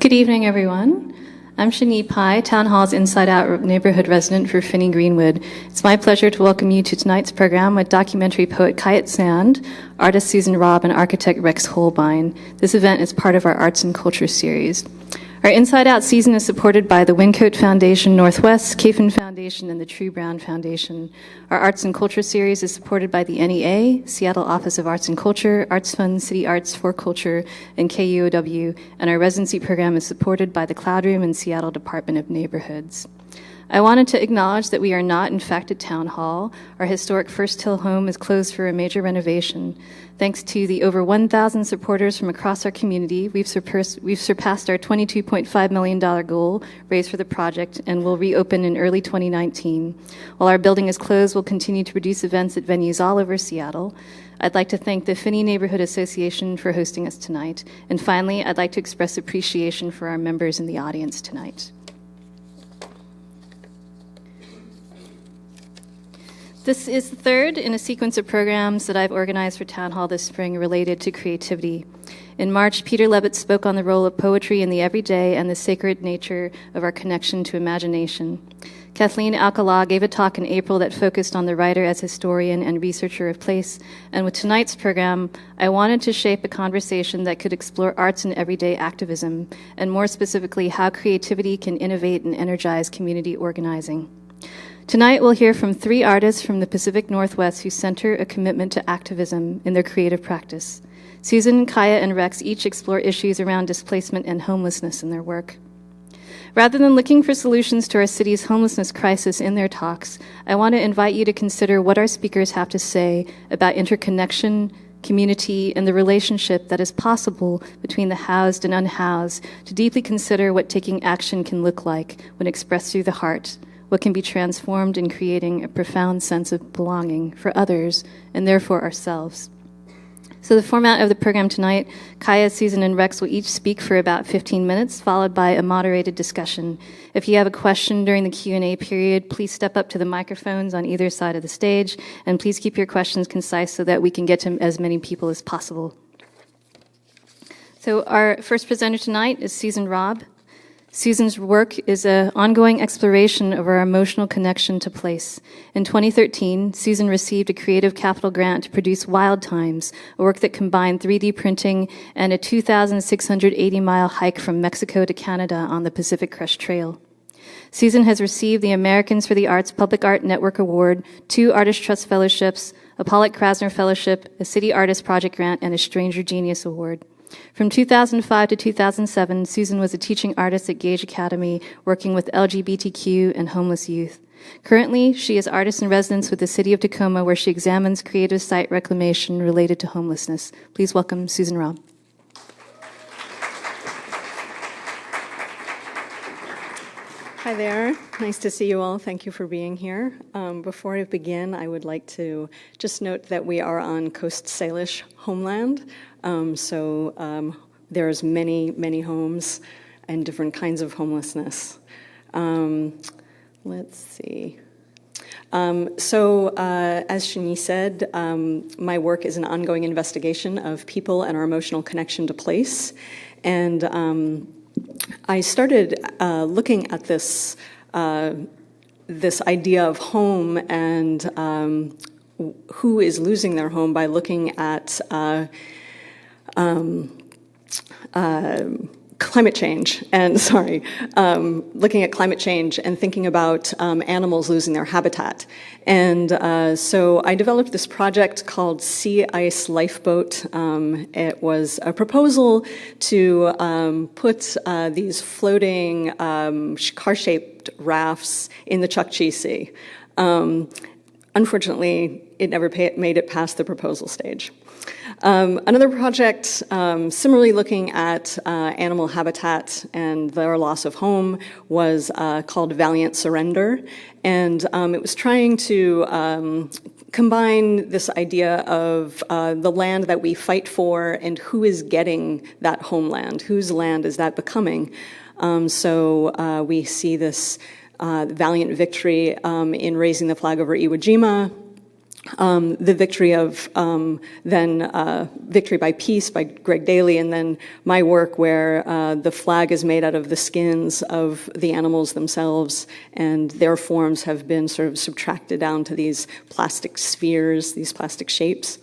Good evening, everyone. I'm Shin Yu Pai, Town Hall's Inside Out neighborhood resident for Phinney, Greenwood. It's my pleasure to welcome you to tonight's program with documentary poet Kaia Sand, artist Susan Robb, and architect Rex Hohlbein. This event is part of our Arts and Culture series. Our Inside Out season is supported by the Wyncote Foundation Northwest, Kafin Foundation, and the True Brown Foundation. Our Arts and Culture series is supported by the NEA, Seattle Office of Arts and Culture, Arts Fund, City Arts for Culture, and KUOW, and our residency program is supported by the Cloud Room and Seattle Department of Neighborhoods. I wanted to acknowledge that we are not, in fact, a town hall. Our historic First Hill home is closed for a major renovation. Thanks to the over 1,000 supporters from across our community, we've surpassed our $22.5 million goal raised for the project and will reopen in early 2019. While our building is closed, we'll continue to produce events at venues all over Seattle. I'd like to thank the Phinney Neighborhood Association for hosting us tonight. And finally, I'd like to express appreciation for our members in the audience tonight. This is the third in a sequence of programs that I've organized for Town Hall this spring related to creativity. In March, Peter Levitt spoke on the role of poetry in the everyday and the sacred nature of our connection to imagination. Kathleen Alcala gave a talk in April that focused on the writer as historian and researcher of place, and with tonight's program, I wanted to shape a conversation that could explore arts and everyday activism, and more specifically, how creativity can innovate and energize community organizing. Tonight, we'll hear from 3 artists from the Pacific Northwest who center a commitment to activism in their creative practice. Susan, Kaia, and Rex each explore issues around displacement and homelessness in their work. Rather than looking for solutions to our city's homelessness crisis in their talks, I want to invite you to consider what our speakers have to say about interconnection, community, and the relationship that is possible between the housed and unhoused, to deeply consider what taking action can look like when expressed through the heart, what can be transformed in creating a profound sense of belonging for others and therefore ourselves. So the format of the program tonight, Kaia, Susan, and Rex will each speak for about 15 minutes, followed by a moderated discussion. If you have a question during the Q&A period, please step up to the microphones on either side of the stage, and please keep your questions concise so that we can get to as many people as possible. So our first presenter tonight is Susan Robb. Susan's work is an ongoing exploration of our emotional connection to place. In 2013, Susan received a Creative Capital grant to produce Wild Times, a work that combined 3D printing and a 2,680-mile hike from Mexico to Canada on the Pacific Crest Trail. Susan has received the Americans for the Arts Public Art Network Award, 2 Artist Trust Fellowships, a Pollock Krasner Fellowship, a City Artist Project Grant, and a Stranger Genius Award. From 2005 to 2007, Susan was a teaching artist at Gage Academy, working with LGBTQ and homeless youth. Currently, she is artist in residence with the City of Tacoma, where she examines creative site reclamation related to homelessness. Please welcome Susan Robb. Hi there. Nice to see you all. Thank you for being here. Before I begin, I would like to just note that we are on Coast Salish homeland. There's many homes and different kinds of homelessness. Let's see. As Shani said, my work is an ongoing investigation of people and our emotional connection to place. And I started looking at this idea of home and who is losing their home by looking at climate change, looking at climate change and thinking about animals losing their habitat. And so I developed this project called Sea Ice Lifeboat. It was a proposal to put these floating car-shaped rafts in the Chukchi Sea. Unfortunately, it never made it past the proposal stage. Another project, similarly looking at animal habitat and their loss of home, was called Valiant Surrender. And it was trying to combine this idea of the land that we fight for and who is getting that homeland, whose land is that becoming. We see this valiant victory in raising the flag over Iwo Jima. the victory of Victory by Peace by Greg Daly, and then my work where the flag is made out of the skins of the animals themselves, and their forms have been sort of subtracted down to these plastic spheres, these plastic shapes.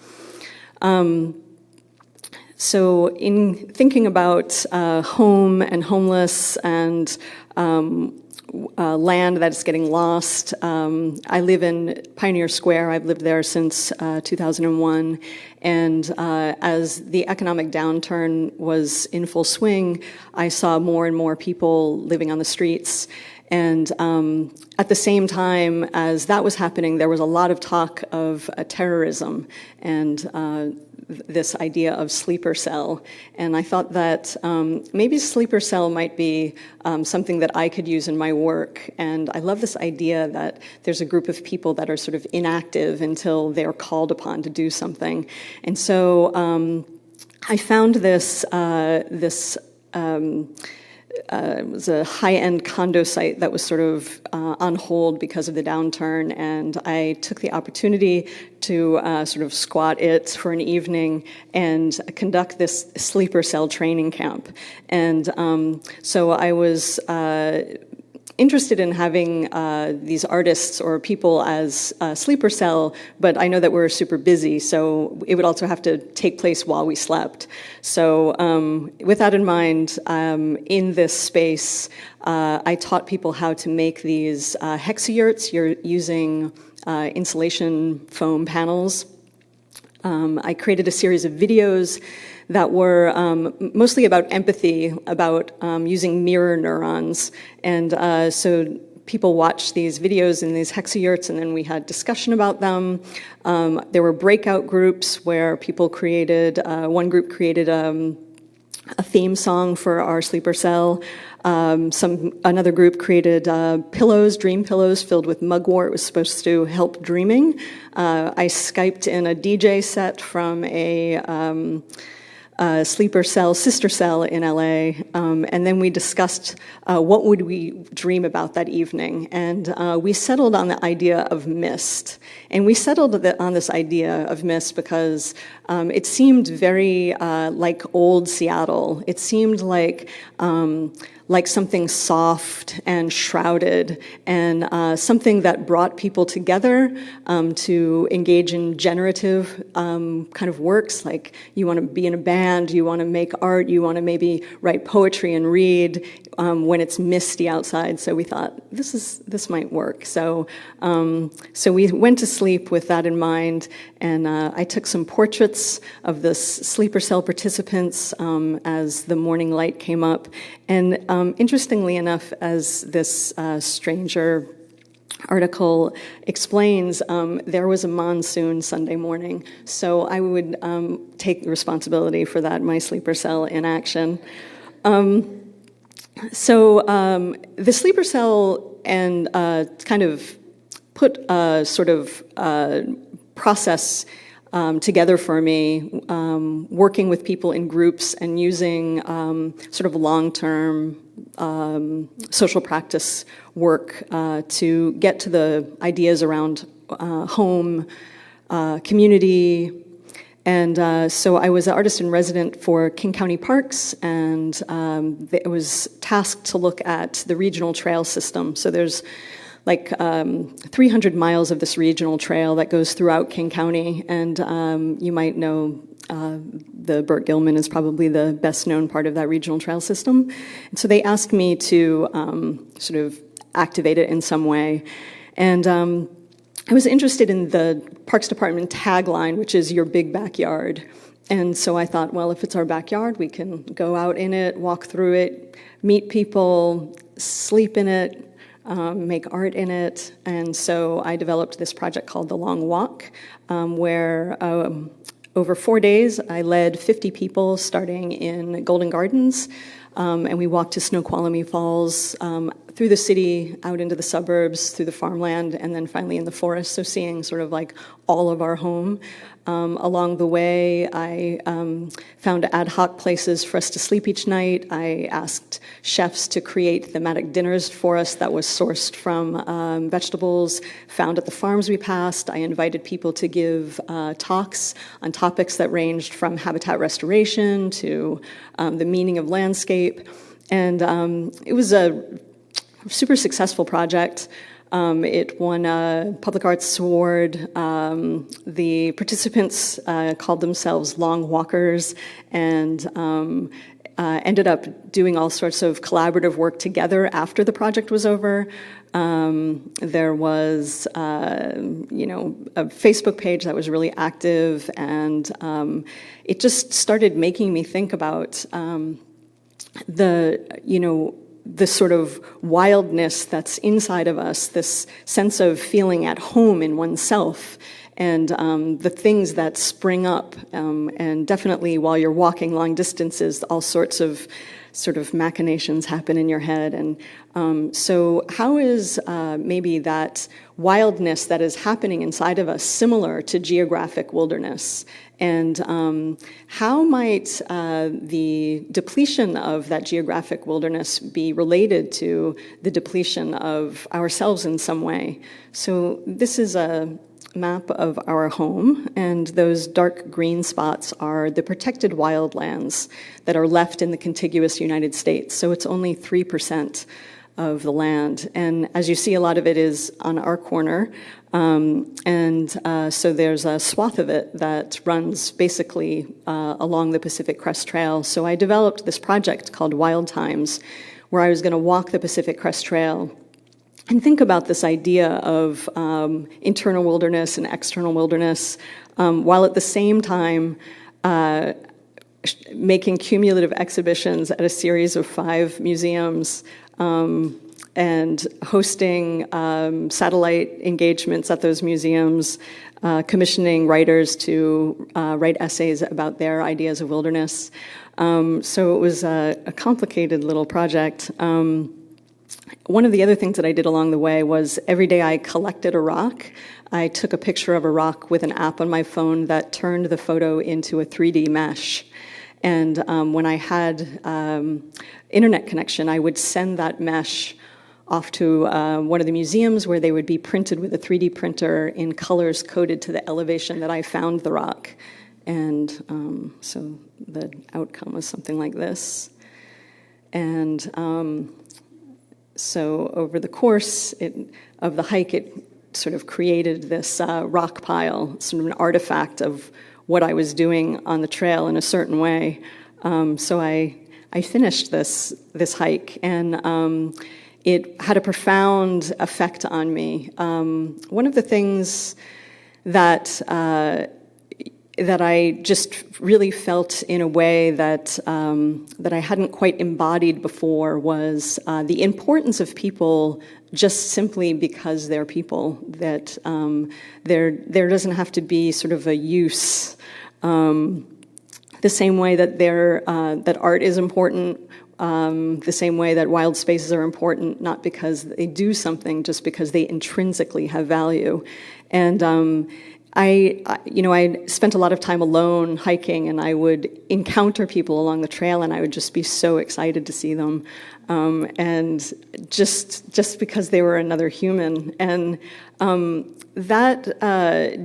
So in thinking about home and homeless and land that's getting lost, I live in Pioneer Square. I've lived there since 2001. And as the economic downturn was in full swing, I saw more and more people living on the streets. And at the same time as that was happening, there was a lot of talk of terrorism and this idea of sleeper cell. And I thought that maybe sleeper cell might be something that I could use in my work. And I love this idea that there's a group of people that are sort of inactive until they're called upon to do something. And so I found this, it was a high-end condo site that was sort of on hold because of the downturn, and I took the opportunity to sort of squat it for an evening and conduct this sleeper cell training camp. And so I was interested in having these artists or people as sleeper cell, but I know that we're super busy, so it would also have to take place while we slept. So with that in mind, in this space, I taught people how to make these hexayurts. You're using insulation foam panels. I created a series of videos that were mostly about empathy, about using mirror neurons. And so people watched these videos in these hexayurts, and then we had discussion about them. There were breakout groups where people created, one group created a theme song for our sleeper cell. Another group created pillows, dream pillows filled with mugwort. It was supposed to help dreaming. I Skyped in a DJ set from a sleeper cell, sister cell in LA, and then we discussed what would we dream about that evening, and we settled on the idea of mist. And we settled on this idea of mist because it seemed very like old Seattle. It seemed like something soft and shrouded, and something that brought people together to engage in generative kind of works, like you want to be in a band, you want to make art, you want to maybe write poetry and read when it's misty outside. So we thought, this might work. So we went to sleep with that in mind, and I took some portraits of the sleeper cell participants as the morning light came up. And interestingly enough, as this stranger article explains, there was a monsoon Sunday morning. So I would take responsibility for that, my sleeper cell in action. So the sleeper cell and kind of put a sort of process together for me, working with people in groups and using sort of long-term social practice work to get to the ideas around home, community. And so I was an artist in resident for King County Parks, and I was tasked to look at the regional trail system. So there's like 300 miles of this regional trail that goes throughout King County, and you might know the Burt Gilman is probably the best known part of that regional trail system. And so they asked me to sort of activate it in some way. And I was interested in the Parks Department tagline, which is your big backyard. And so I thought, well, if it's our backyard, we can go out in it, walk through it, meet people, sleep in it, make art in it. And so I developed this project called The Long Walk, where over 4 days I led 50 people starting in Golden Gardens, and we walked to Snoqualmie Falls, through the city, out into the suburbs, through the farmland, and then finally in the forest, so seeing sort of like all of our home. Along the way, I found ad hoc places for us to sleep each night. I asked chefs to create thematic dinners for us that was sourced from vegetables found at the farms we passed. I invited people to give talks on topics that ranged from habitat restoration to the meaning of landscape. And it was a super successful project. It won a Public Arts Award. The participants called themselves Long Walkers and ended up doing all sorts of collaborative work together after the project was over. There was, a Facebook page that was really active, and it just started making me think about the sort of wildness that's inside of us, this sense of feeling at home in oneself, and the things that spring up. And definitely while you're walking long distances, all sorts of sort of machinations happen in your head. And so how is maybe that wildness that is happening inside of us similar to geographic wilderness? And how might the depletion of that geographic wilderness be related to the depletion of ourselves in some way? So this is a map of our home, and those dark green spots are the protected wildlands that are left in the contiguous United States. So it's only 3% of the land. And as you see, a lot of it is on our corner. So there's a swath of it that runs basically along the Pacific Crest Trail. So I developed this project called Wild Times, where I was going to walk the Pacific Crest Trail and think about this idea of internal wilderness and external wilderness, while at the same time making cumulative exhibitions at a series of 5 museums, and hosting satellite engagements at those museums, commissioning writers to write essays about their ideas of wilderness. So it was a complicated little project. One of the other things that I did along the way was every day I collected a rock. I took a picture of a rock with an app on my phone that turned the photo into a 3D mesh. And when I had internet connection, I would send that mesh off to one of the museums where they would be printed with a 3D printer in colors coded to the elevation that I found the rock. And so the outcome was something like this. And so over the course of the hike, it sort of created this rock pile, sort of an artifact of what I was doing on the trail in a certain way. So I finished this hike, and it had a profound effect on me. One of the things that I just really felt in a way that I hadn't quite embodied before was the importance of people just simply because they're people, that there doesn't have to be sort of a use. The same way that that art is important, the same way that wild spaces are important, not because they do something, just because they intrinsically have value. And I spent a lot of time alone hiking, and I would encounter people along the trail, and I would just be so excited to see them, and just because they were another human. And that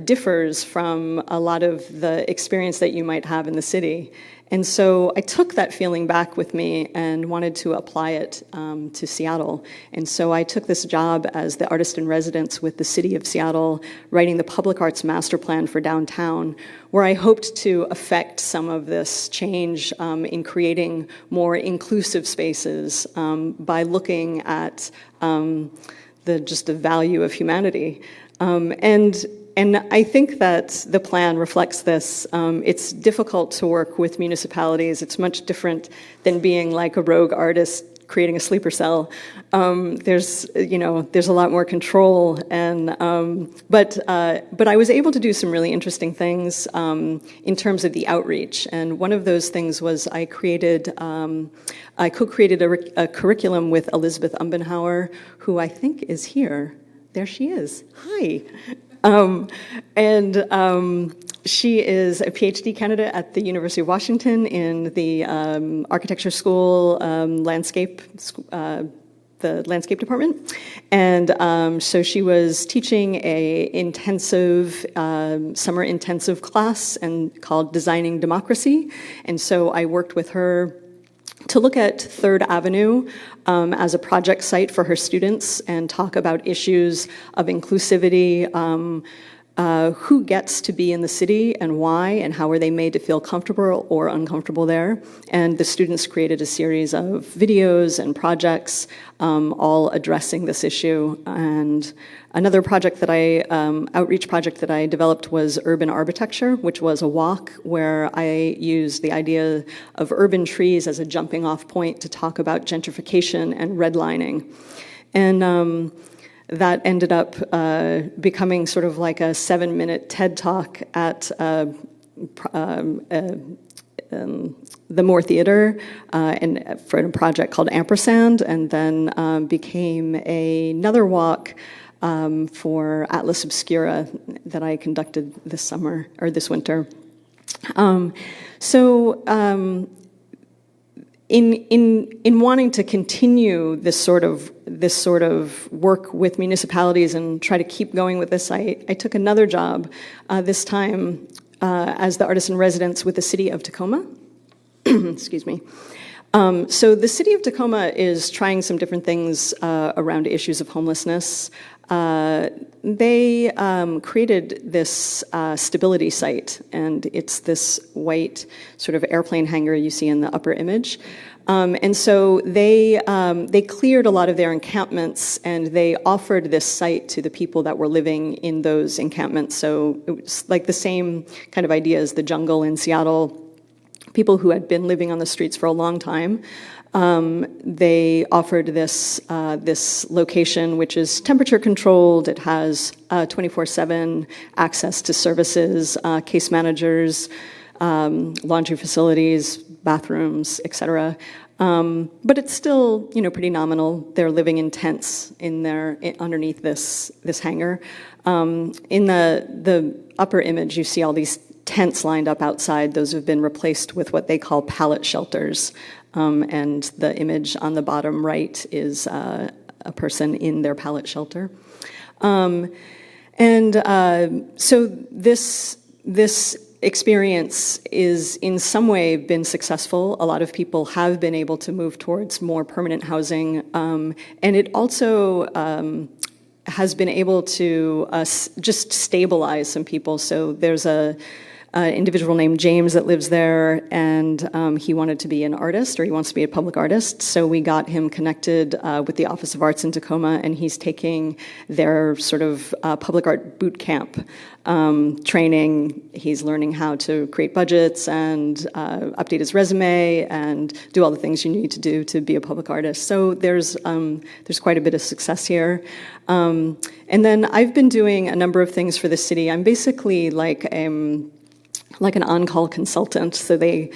differs from a lot of the experience that you might have in the city. And so I took that feeling back with me and wanted to apply it to Seattle. And so I took this job as the artist in residence with the city of Seattle, writing the public arts master plan for downtown, where I hoped to affect some of this change in creating more inclusive spaces by looking at the value of humanity. And I think that the plan reflects this. It's difficult to work with municipalities. It's much different than being like a rogue artist creating a sleeper cell. There's a lot more control, and but I was able to do some really interesting things in terms of the outreach. And one of those things was I co-created a curriculum with Elizabeth Umbenhauer, who I think is here. There she is. Hi. She is a PhD candidate at the University of Washington in the architecture school, the landscape department. And so she was teaching a intensive, summer intensive class and called Designing Democracy. And so I worked with her to look at Third Avenue as a project site for her students and talk about issues of inclusivity, who gets to be in the city and why, and how are they made to feel comfortable or uncomfortable there. And the students created a series of videos and projects all addressing this issue. And another project that outreach project that I developed was urban architecture, which was a walk where I used the idea of urban trees as a jumping off point to talk about gentrification and redlining. And that ended up becoming sort of like a 7-minute TED Talk at the Moore Theater and for a project called Ampersand, and then became another walk for Atlas Obscura that I conducted this summer, or this winter. In wanting to continue this sort of work with municipalities and try to keep going with this, I took another job, this time as the artist in residence with the city of Tacoma. Excuse me. So the city of Tacoma is trying some different things around issues of homelessness. They created this stability site, and it's this white sort of airplane hangar you see in the upper image. And so they cleared a lot of their encampments, and they offered this site to the people that were living in those encampments. So it was like the same kind of idea as the jungle in Seattle. People who had been living on the streets for a long time. They offered this location, which is temperature controlled. It has 24/7 access to services, case managers, laundry facilities, bathrooms, etc. But it's still, pretty nominal. They're living in tents underneath this hangar. In the upper image, you see all these tents lined up outside. Those have been replaced with what they call pallet shelters. And the image on the bottom right is a person in their pallet shelter. So this experience is in some way been successful. A lot of people have been able to move towards more permanent housing. And it also has been able to just stabilize some people. So there's an individual named James that lives there, and he wanted to be an artist, or he wants to be a public artist. So we got him connected with the Office of Arts in Tacoma, and he's taking their sort of public art boot camp training. He's learning how to create budgets and update his resume and do all the things you need to do to be a public artist. So there's quite a bit of success here. And then I've been doing a number of things for the city. I'm basically like an on-call consultant. So they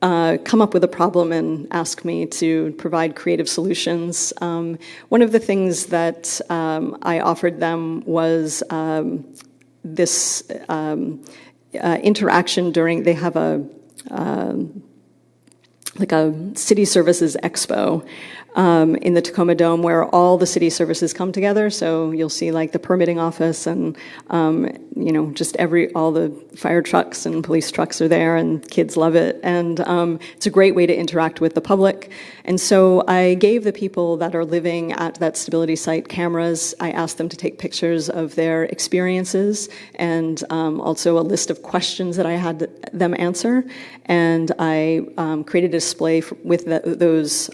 come up with a problem and ask me to provide creative solutions. One of the things that I offered them was this interaction during, they have a city services expo in the Tacoma Dome where all the city services come together. So you'll see like the permitting office and, just all the fire trucks and police trucks are there, and kids love it. And it's a great way to interact with the public. And so I gave the people that are living at that stability site cameras. I asked them to take pictures of their experiences and also a list of questions that I had them answer. And I created a display with those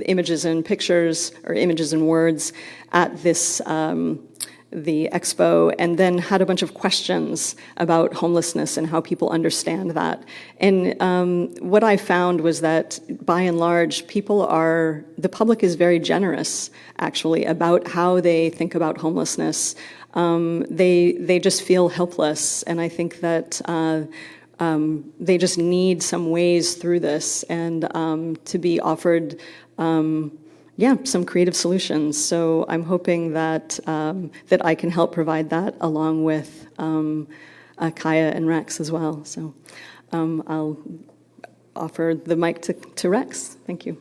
images and pictures, or images and words, at this the expo, and then had a bunch of questions about homelessness and how people understand that. And what I found was that, by and large, the public is very generous, actually, about how they think about homelessness. They just feel helpless, and I think that they just need some ways through this, and to be offered some creative solutions. So I'm hoping that that I can help provide that, along with Kaia and Rex as well. So I'll offer the mic to Rex. Thank you.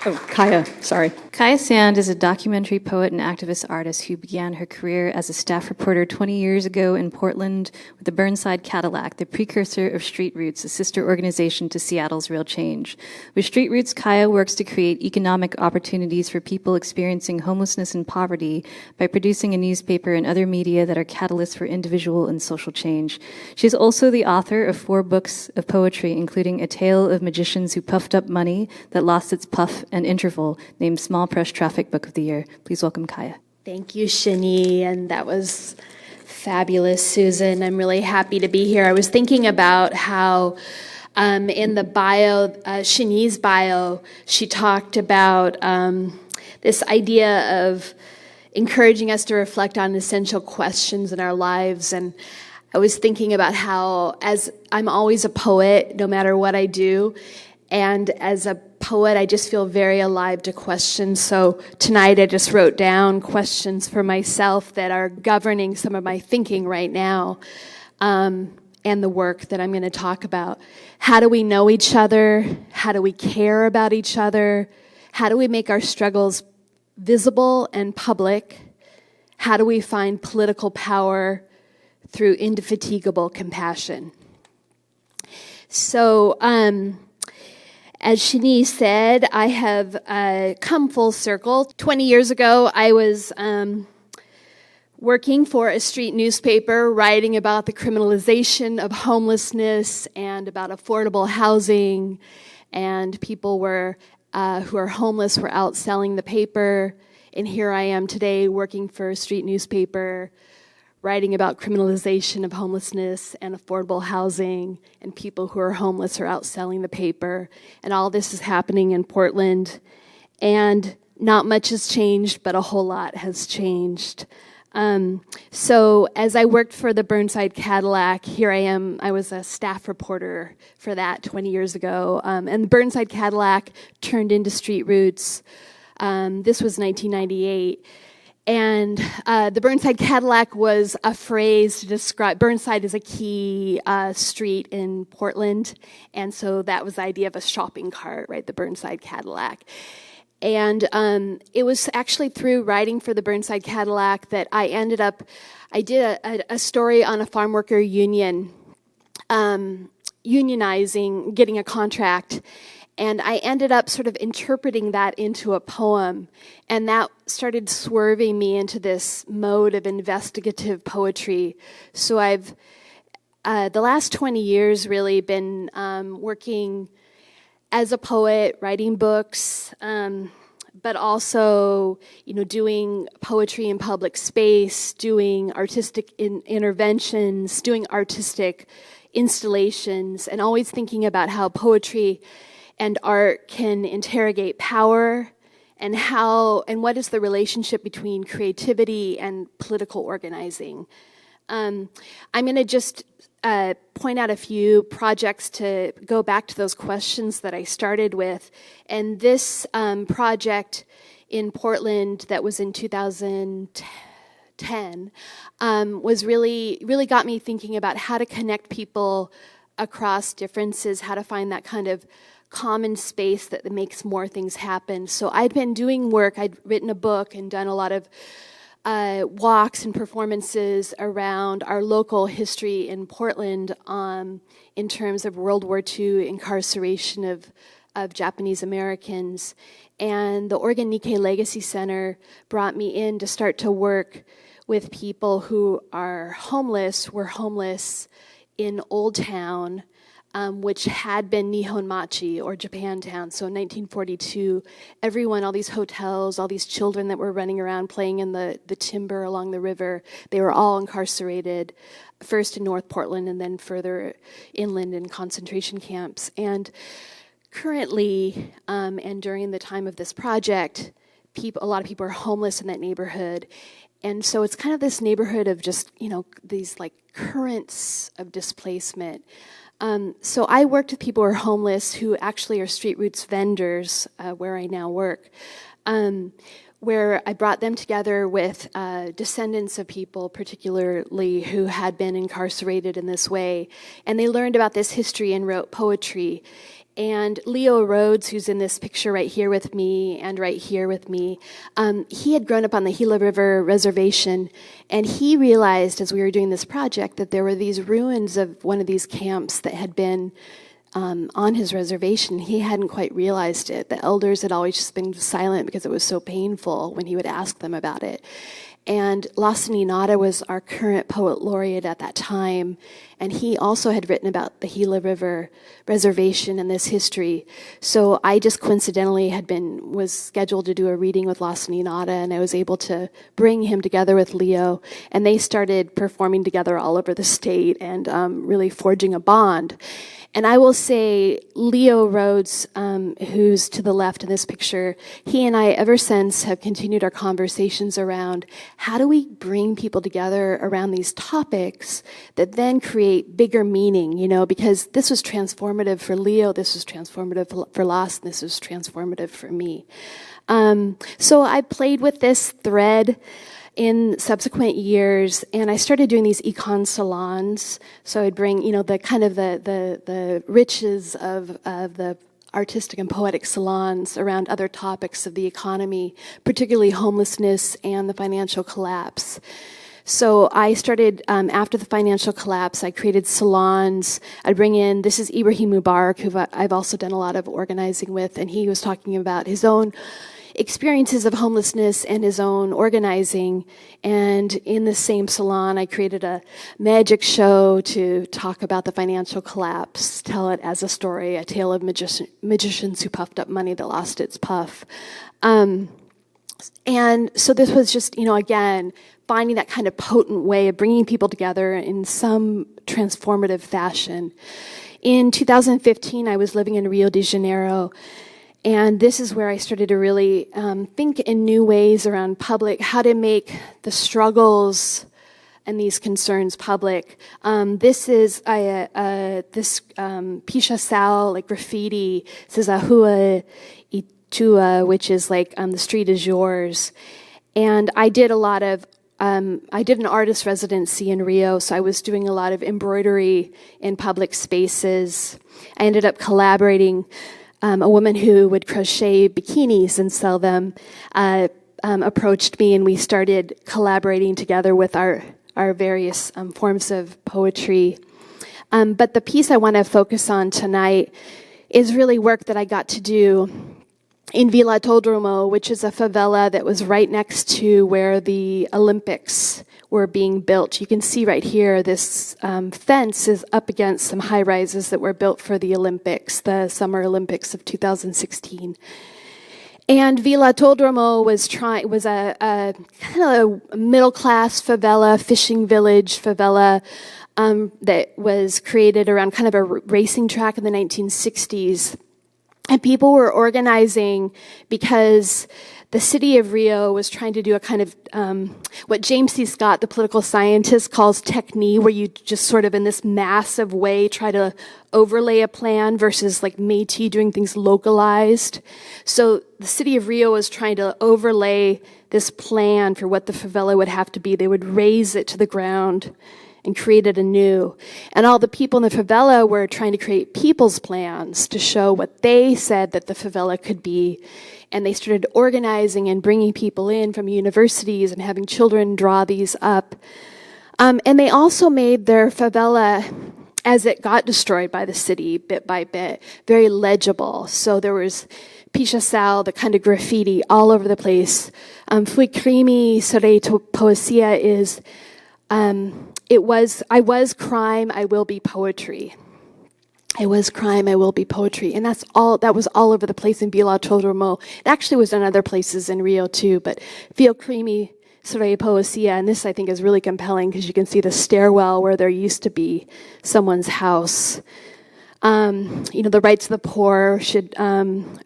Oh, Kaia, sorry. Kaia Sand is a documentary poet and activist artist who began her career as a staff reporter 20 years ago in Portland with the Burnside Cadillac, the precursor of Street Roots, a sister organization to Seattle's Real Change. With Street Roots, Kaia works to create economic opportunities for people experiencing homelessness and poverty by producing a newspaper and other media that are catalysts for individual and social change. She is also the author of 4 books of poetry, including A Tale of Magicians Who Puffed Up Money That Lost Its Puff and Interval, named Small Press Traffic Book of the Year. Please welcome Kaia. Thank you, Shinny, and that was fabulous, Susan. I'm really happy to be here. I was thinking about how in the bio, Shinny's bio, she talked about this idea of encouraging us to reflect on essential questions in our lives. And I was thinking about how, as I'm always a poet, no matter what I do, and as a poet, I just feel very alive to questions. So tonight I just wrote down questions for myself that are governing some of my thinking right now, and the work that I'm going to talk about. How do we know each other? How do we care about each other? How do we make our struggles visible and public? How do we find political power through indefatigable compassion? So, as Shani said, I have come full circle. 20 years ago, I was working for a street newspaper, writing about the criminalization of homelessness and about affordable housing, and people were who are homeless were out selling the paper. And here I am today working for a street newspaper, writing about criminalization of homelessness and affordable housing, and people who are homeless are out selling the paper. And all this is happening in Portland. And not much has changed, but a whole lot has changed. So as I worked for the Burnside Cadillac, here I am, I was a staff reporter for that 20 years ago. And the Burnside Cadillac turned into Street Roots. This was 1998. And the Burnside Cadillac was a phrase to describe, Burnside is a key street in Portland, and so that was the idea of a shopping cart, right, the Burnside Cadillac. And it was actually through writing for the Burnside Cadillac that I did a story on a farm worker union, unionizing, getting a contract. And I ended up sort of interpreting that into a poem, and that started swerving me into this mode of investigative poetry. So I've, the last 20 years really been working as a poet, writing books, but also, doing poetry in public space, doing artistic interventions, doing artistic installations, and always thinking about how poetry and art can interrogate power, and what is the relationship between creativity and political organizing. I'm going to just point out a few projects to go back to those questions that I started with. And this project in Portland that was in 2010 was really got me thinking about how to connect people across differences, how to find that kind of common space that makes more things happen. So I'd been doing work, I'd written a book and done a lot of walks and performances around our local history in Portland in terms of World War II incarceration of Japanese Americans. And the Oregon Nikkei Legacy Center brought me in to start to work with people who were homeless in Old Town, which had been Nihonmachi, or Japantown. So in 1942, all these hotels, all these children that were running around playing in the timber along the river, they were all incarcerated, first in North Portland and then further inland in concentration camps. And currently, and during the time of this project, a lot of people are homeless in that neighborhood. And so it's kind of this neighborhood of just, these like currents of displacement. So I worked with people who are homeless who actually are Street Roots vendors where I now work. where I brought them together with descendants of people, particularly who had been incarcerated in this way. And they learned about this history and wrote poetry. And Leo Rhodes, who's in this picture right here with me and right here with me, he had grown up on the Gila River Reservation, and he realized as we were doing this project that there were these ruins of one of these camps that had been on his reservation. He hadn't quite realized it. The elders had always just been silent because it was so painful when he would ask them about it. And Lawson Inada was our current poet laureate at that time, and he also had written about the Gila River Reservation and this history. So I just coincidentally was scheduled to do a reading with Lawson Inada, and I was able to bring him together with Leo, and they started performing together all over the state and really forging a bond. And I will say Leo Rhodes, who's to the left in this picture, he and I ever since have continued our conversations around how do we bring people together around these topics that then create bigger meaning, because this was transformative for Leo, this was transformative for Lost, and this was transformative for me. So I played with this thread in subsequent years, and I started doing these econ salons. So I'd bring, the kind of the riches of the artistic and poetic salons around other topics of the economy, particularly homelessness and the financial collapse. So I started, after the financial collapse, I created salons. I'd bring in, this is Ibrahim Mubarak, who I've also done a lot of organizing with, and he was talking about his own experiences of homelessness and his own organizing. And in the same salon, I created a magic show to talk about the financial collapse, tell it as a story, a tale of magicians who puffed up money that lost its puff. And so this was just, again, finding that kind of potent way of bringing people together in some transformative fashion. In 2015, I was living in Rio de Janeiro, and this is where I started to really think in new ways around how to make the struggles and these concerns public. This is this Pisha Sao, like graffiti, says Ahua Itua, which is like the street is yours. And I did I did an artist residency in Rio, so I was doing a lot of embroidery in public spaces. I ended up collaborating. A woman who would crochet bikinis and sell them approached me, and we started collaborating together with our various forms of poetry. But the piece I want to focus on tonight is really work that I got to do in Vila Todromo, which is a favela that was right next to where the Olympics were being built. You can see right here, this fence is up against some high-rises that were built for the Olympics, the Summer Olympics of 2016. And Vila Todromo was a kind of a middle-class favela, fishing village favela that was created around kind of a racing track in the 1960s. And people were organizing because the city of Rio was trying to do a kind of what James C. Scott, the political scientist, calls technique, where you just sort of in this massive way try to overlay a plan versus like Métis doing things localized. So the city of Rio was trying to overlay this plan for what the favela would have to be. They would raise it to the ground and create it anew. And all the people in the favela were trying to create people's plans to show what they said that the favela could be. And they started organizing and bringing people in from universities and having children draw these up. And they also made their favela, as it got destroyed by the city bit by bit, very legible. So there was Pisha Sao, the kind of graffiti all over the place. Fui crime, serei poesia is, I was crime, I will be poetry. I was crime, I will be poetry. And that was all over the place in Vila Todromo. It actually was in other places in Rio too, but Feel Creamy, Serei Poesia, and this I think is really compelling because you can see the stairwell where there used to be someone's house. The rights of the poor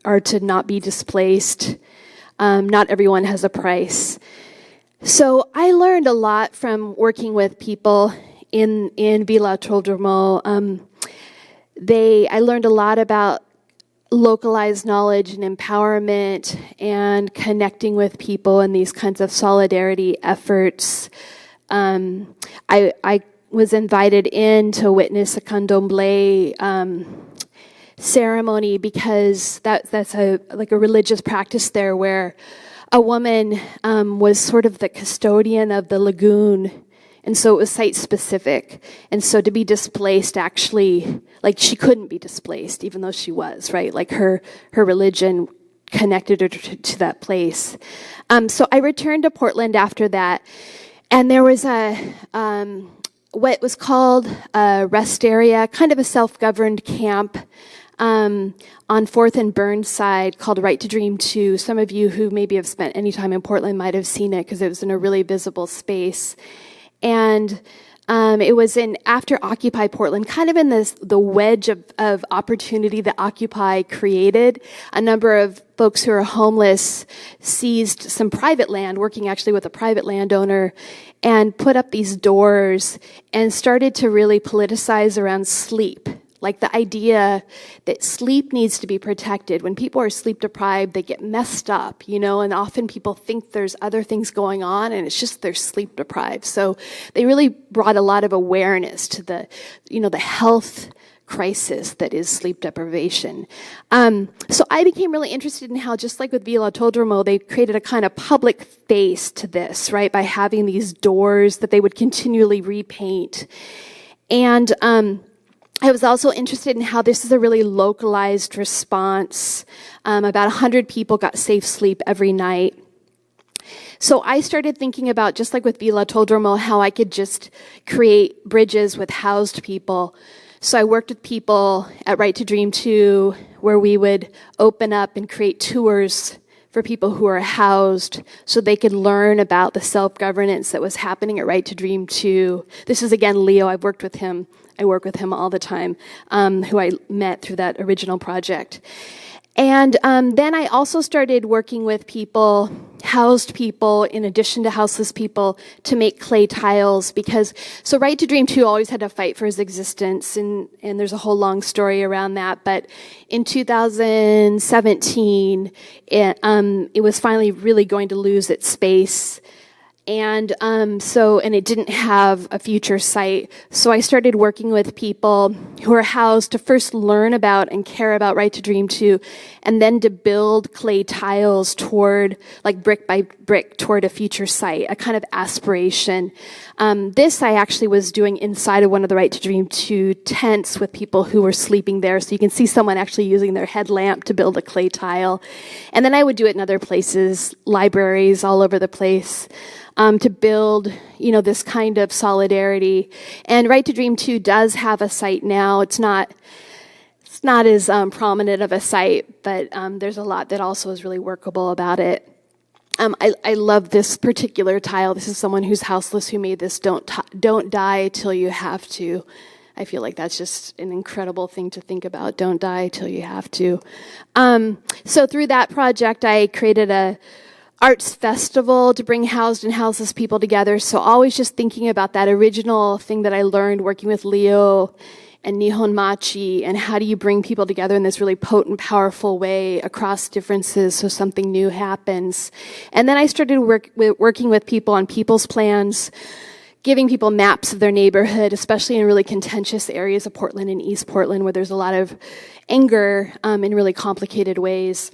are to not be displaced. Not everyone has a price. So I learned a lot from working with people in Vila Todromo. I learned a lot about localized knowledge and empowerment and connecting with people in these kinds of solidarity efforts. I was invited in to witness a candomblé ceremony because that's a religious practice there where a woman was sort of the custodian of the lagoon, and so it was site specific. And so to be displaced, actually, like she couldn't be displaced even though she was, right? Like her religion connected her to that place. So I returned to Portland after that, and there was what was called a rest area, kind of a self-governed camp on 4th and Burnside called Right to Dream 2. Some of you who maybe have spent any time in Portland might have seen it because it was in a really visible space. And it was in after Occupy Portland, kind of in the wedge of opportunity that Occupy created. A number of folks who are homeless seized some private land, working actually with a private landowner, and put up these doors and started to really politicize around sleep. Like the idea that sleep needs to be protected. When people are sleep deprived, they get messed up, and often people think there's other things going on and it's just they're sleep deprived. So they really brought a lot of awareness to the health crisis that is sleep deprivation. So I became really interested in how, just like with Villautódromo, they created a kind of public face to this, right, by having these doors that they would continually repaint. And I was also interested in how this is a really localized response. About 100 people got safe sleep every night. So I started thinking about, just like with Villautódromo, how I could just create bridges with housed people. So I worked with people at Right to Dream 2, where we would open up and create tours for people who are housed so they could learn about the self-governance that was happening at Right to Dream 2. This is, again, Leo. I've worked with him. I work with him all the time, who I met through that original project. And then I also started working with people, housed people, in addition to houseless people, to make clay tiles because, so Right to Dream 2 always had to fight for his existence, and there's a whole long story around that, but in 2017, it was finally really going to lose its space. And and it didn't have a future site. So I started working with people who are housed to first learn about and care about Right to Dream 2, and then to build clay tiles toward, like brick by brick, toward a future site, a kind of aspiration. This I actually was doing inside of one of the Right to Dream 2 tents with people who were sleeping there. So you can see someone actually using their headlamp to build a clay tile. And then I would do it in other places, libraries all over the place. To build, this kind of solidarity. And Right to Dream 2 does have a site now. It's not as prominent of a site, but there's a lot that also is really workable about it. I love this particular tile. This is someone who's houseless who made this, don't die till you have to. I feel like that's just an incredible thing to think about. Don't die till you have to. So through that project, I created a arts festival to bring housed and houseless people together. So always just thinking about that original thing that I learned working with Leo and Nihon Machi, and how do you bring people together in this really potent, powerful way across differences so something new happens. And then I started working with people on people's plans, giving people maps of their neighborhood, especially in really contentious areas of Portland and East Portland where there's a lot of anger in really complicated ways.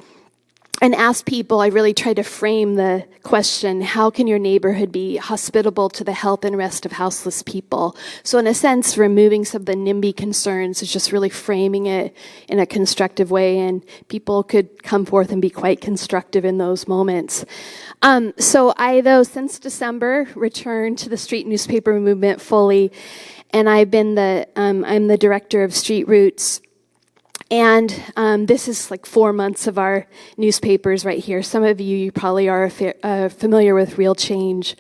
And asked people, I really tried to frame the question, how can your neighborhood be hospitable to the health and rest of houseless people? So in a sense, removing some of the NIMBY concerns is just really framing it in a constructive way, and people could come forth and be quite constructive in those moments. So I, though, since December, returned to the street newspaper movement fully, and I've been I'm the director of Street Roots. And this is like 4 months of our newspapers right here. Some of you probably are familiar with Real Change.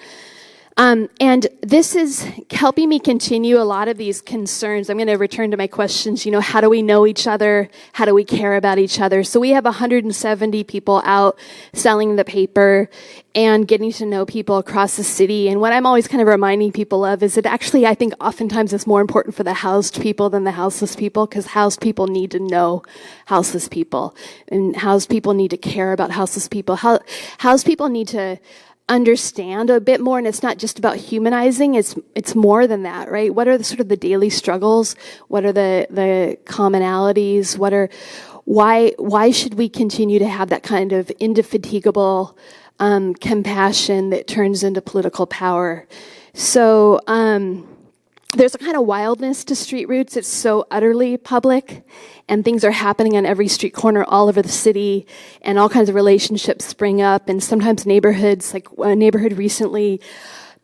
And this is helping me continue a lot of these concerns. I'm going to return to my questions. How do we know each other? How do we care about each other? So we have 170 people out selling the paper and getting to know people across the city. And what I'm always kind of reminding people of is that actually I think oftentimes it's more important for the housed people than the houseless people, because housed people need to know houseless people, and housed people need to care about houseless people. Housed people need to understand a bit more, and it's not just about humanizing, it's more than that, right? What are the sort of the daily struggles? What are the commonalities? Why should we continue to have that kind of indefatigable compassion that turns into political power? So there's a kind of wildness to Street Roots. It's so utterly public, and things are happening on every street corner all over the city, and all kinds of relationships spring up, and sometimes neighborhoods, like a neighborhood recently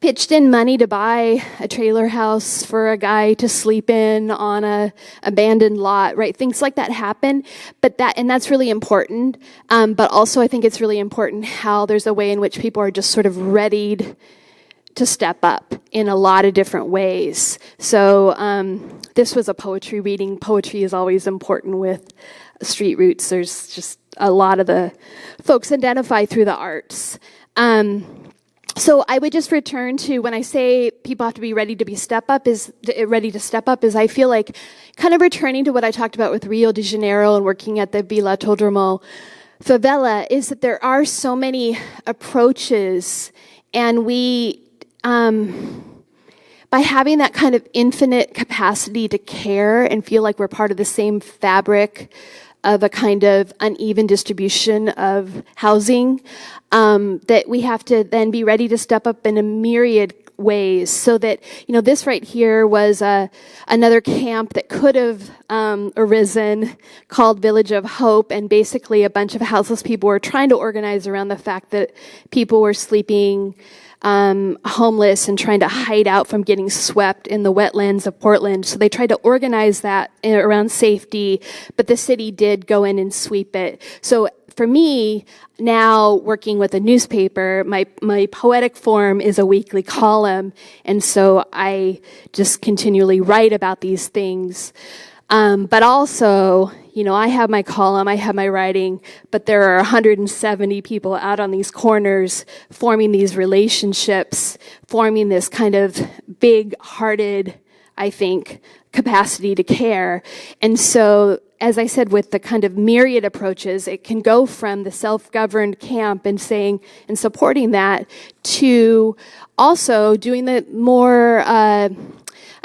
pitched in money to buy a trailer house for a guy to sleep in on a abandoned lot, right? Things like that happen, and that's really important. But also I think it's really important how there's a way in which people are just sort of readied to step up in a lot of different ways. So this was a poetry reading. Poetry is always important with Street Roots. There's just a lot of the folks identify through the arts. So I would just return to when I say people have to be ready to step up is I feel like kind of returning to what I talked about with Rio de Janeiro and working at the Vila Todromo favela, is that there are so many approaches, and we by having that kind of infinite capacity to care and feel like we're part of the same fabric of a kind of uneven distribution of housing, that we have to then be ready to step up in a myriad ways, so that, this right here was another camp that could have arisen called Village of Hope, and basically a bunch of houseless people were trying to organize around the fact that people were sleeping homeless and trying to hide out from getting swept in the wetlands of Portland. So they tried to organize that around safety, but the city did go in and sweep it. So for me, now working with a newspaper, my poetic form is a weekly column, and so I just continually write about these things. But also, I have my column, I have my writing, but there are 170 people out on these corners forming these relationships, forming this kind of big-hearted, I think, capacity to care. And so, as I said, with the kind of myriad approaches, it can go from the self-governed camp and saying and supporting that to also doing the more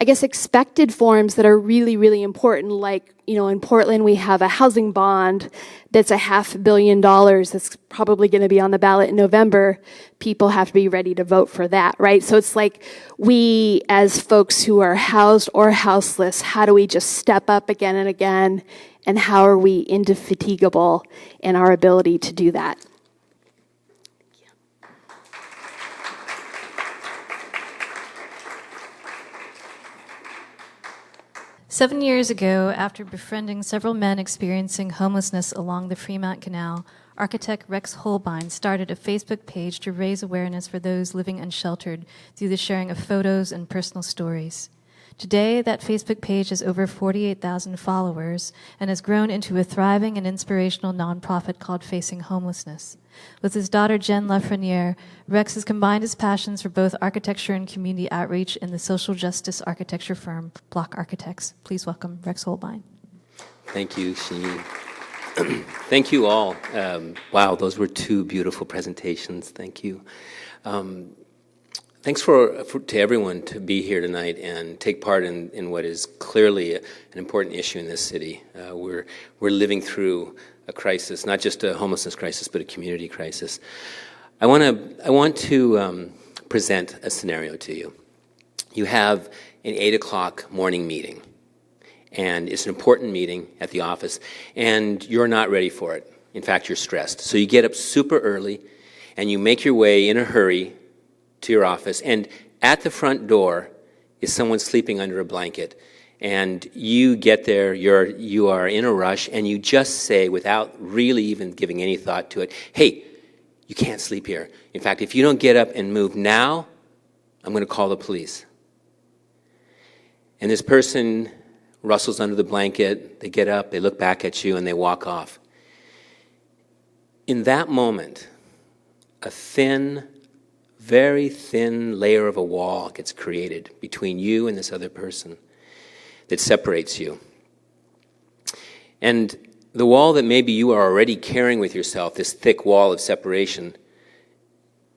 expected forms that are really, really important. Like, in Portland, we have a housing bond that's $500 million that's probably going to be on the ballot in November. People have to be ready to vote for that, right? So it's like we, as folks who are housed or houseless, how do we just step up again and again? And how are we indefatigable in our ability to do that? 7 years ago, after befriending several men experiencing homelessness along the Fremont Canal, architect Rex Hohlbein started a Facebook page to raise awareness for those living unsheltered through the sharing of photos and personal stories. Today, that Facebook page has over 48,000 followers and has grown into a thriving and inspirational nonprofit called Facing Homelessness. With his daughter Jen Lafreniere, Rex has combined his passions for both architecture and community outreach in the social justice architecture firm Block Architects. Please welcome Rex Hohlbein. Thank you, Shin Yu. Thank you all. Wow, those were two beautiful presentations. Thank you. Thanks to everyone to be here tonight and take part in what is clearly an important issue in this city. We're living through a crisis, not just a homelessness crisis, but a community crisis. I want to present a scenario to you. You have an 8 o'clock morning meeting, and it's an important meeting at the office, and you're not ready for it. In fact, you're stressed. So you get up super early, and you make your way in a hurry to your office, and at the front door is someone sleeping under a blanket, and you get there, you are in a rush, and you just say, without really even giving any thought to it, hey, you can't sleep here. In fact, if you don't get up and move now, I'm going to call the police. And this person rustles under the blanket, they get up, they look back at you, and they walk off. In that moment, a thin, very thin layer of a wall gets created between you and this other person that separates you. And the wall that maybe you are already carrying with yourself, this thick wall of separation,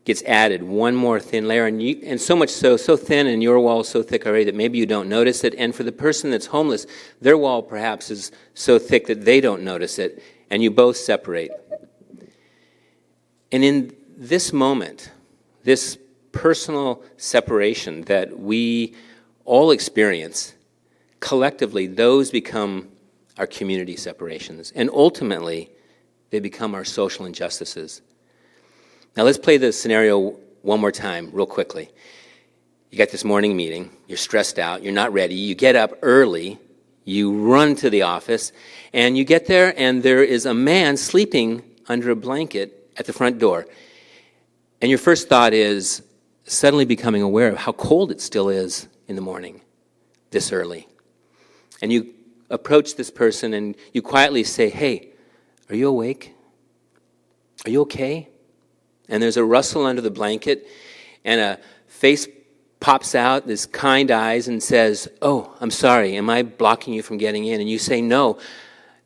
gets added one more thin layer, and so much so thin, and your wall is so thick already that maybe you don't notice it. And for the person that's homeless, their wall perhaps is so thick that they don't notice it, and you both separate. And in this moment, this personal separation that we all experience, collectively, those become our community separations. And ultimately, they become our social injustices. Now let's play the scenario one more time, real quickly. You got this morning meeting, you're stressed out, you're not ready, you get up early, you run to the office, and you get there, and there is a man sleeping under a blanket at the front door. And your first thought is suddenly becoming aware of how cold it still is in the morning, this early. And you approach this person and you quietly say, "Hey, are you awake? Are you okay?" And there's a rustle under the blanket, and a face pops out, this kind eyes, and says, "Oh, I'm sorry, am I blocking you from getting in?" And you say, "No,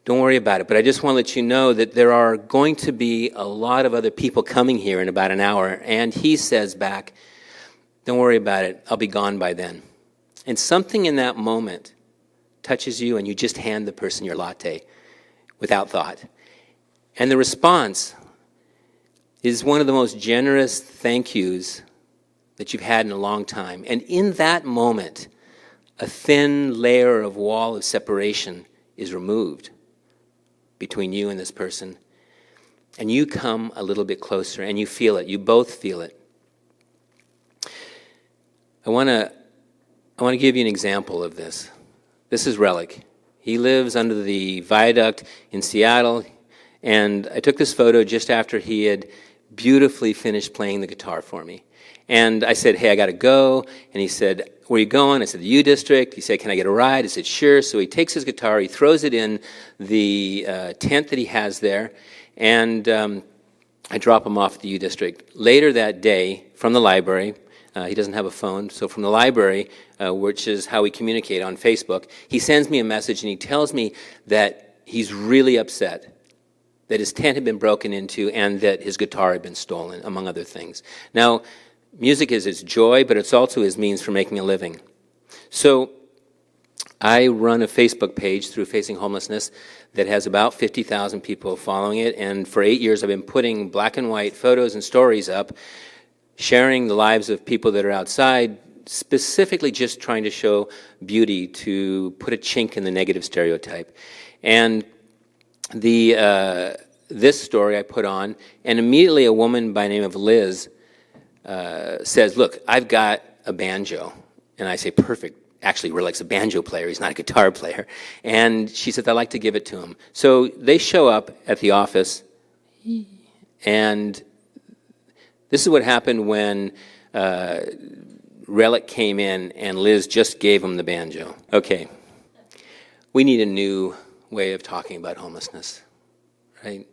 don't worry about it, but I just want to let you know that there are going to be a lot of other people coming here in about an hour." And he says back, "Don't worry about it, I'll be gone by then." And something in that moment touches you, and you just hand the person your latte without thought. And the response is one of the most generous thank yous that you've had in a long time. And in that moment, a thin layer of wall of separation is removed between you and this person. And you come a little bit closer, and you feel it. You both feel it. I want to give you an example of this. This is Relic. He lives under the viaduct in Seattle, and I took this photo just after he had beautifully finished playing the guitar for me. And I said, "Hey, I got to go." And he said, "Where are you going?" I said, "The U District." He said, "Can I get a ride?" I said, "Sure." So he takes his guitar, he throws it in the tent that he has there, and I drop him off at the U District. Later that day, from the library, he doesn't have a phone, so from the library, which is how we communicate on Facebook, he sends me a message and he tells me that he's really upset that his tent had been broken into and that his guitar had been stolen, among other things. Now, music is his joy, but it's also his means for making a living. So I run a Facebook page through Facing Homelessness that has about 50,000 people following it, and for 8 years I've been putting black and white photos and stories up, sharing the lives of people that are outside, specifically just trying to show beauty, to put a chink in the negative stereotype. And this story I put on, and immediately a woman by the name of Liz says, "Look, I've got a banjo." And I say, "Perfect. Actually, Relic's a banjo player. He's not a guitar player." And she says, "I'd like to give it to him." So they show up at the office, and this is what happened when Relic came in and Liz just gave him the banjo. Okay, we need a new way of talking about homelessness, right?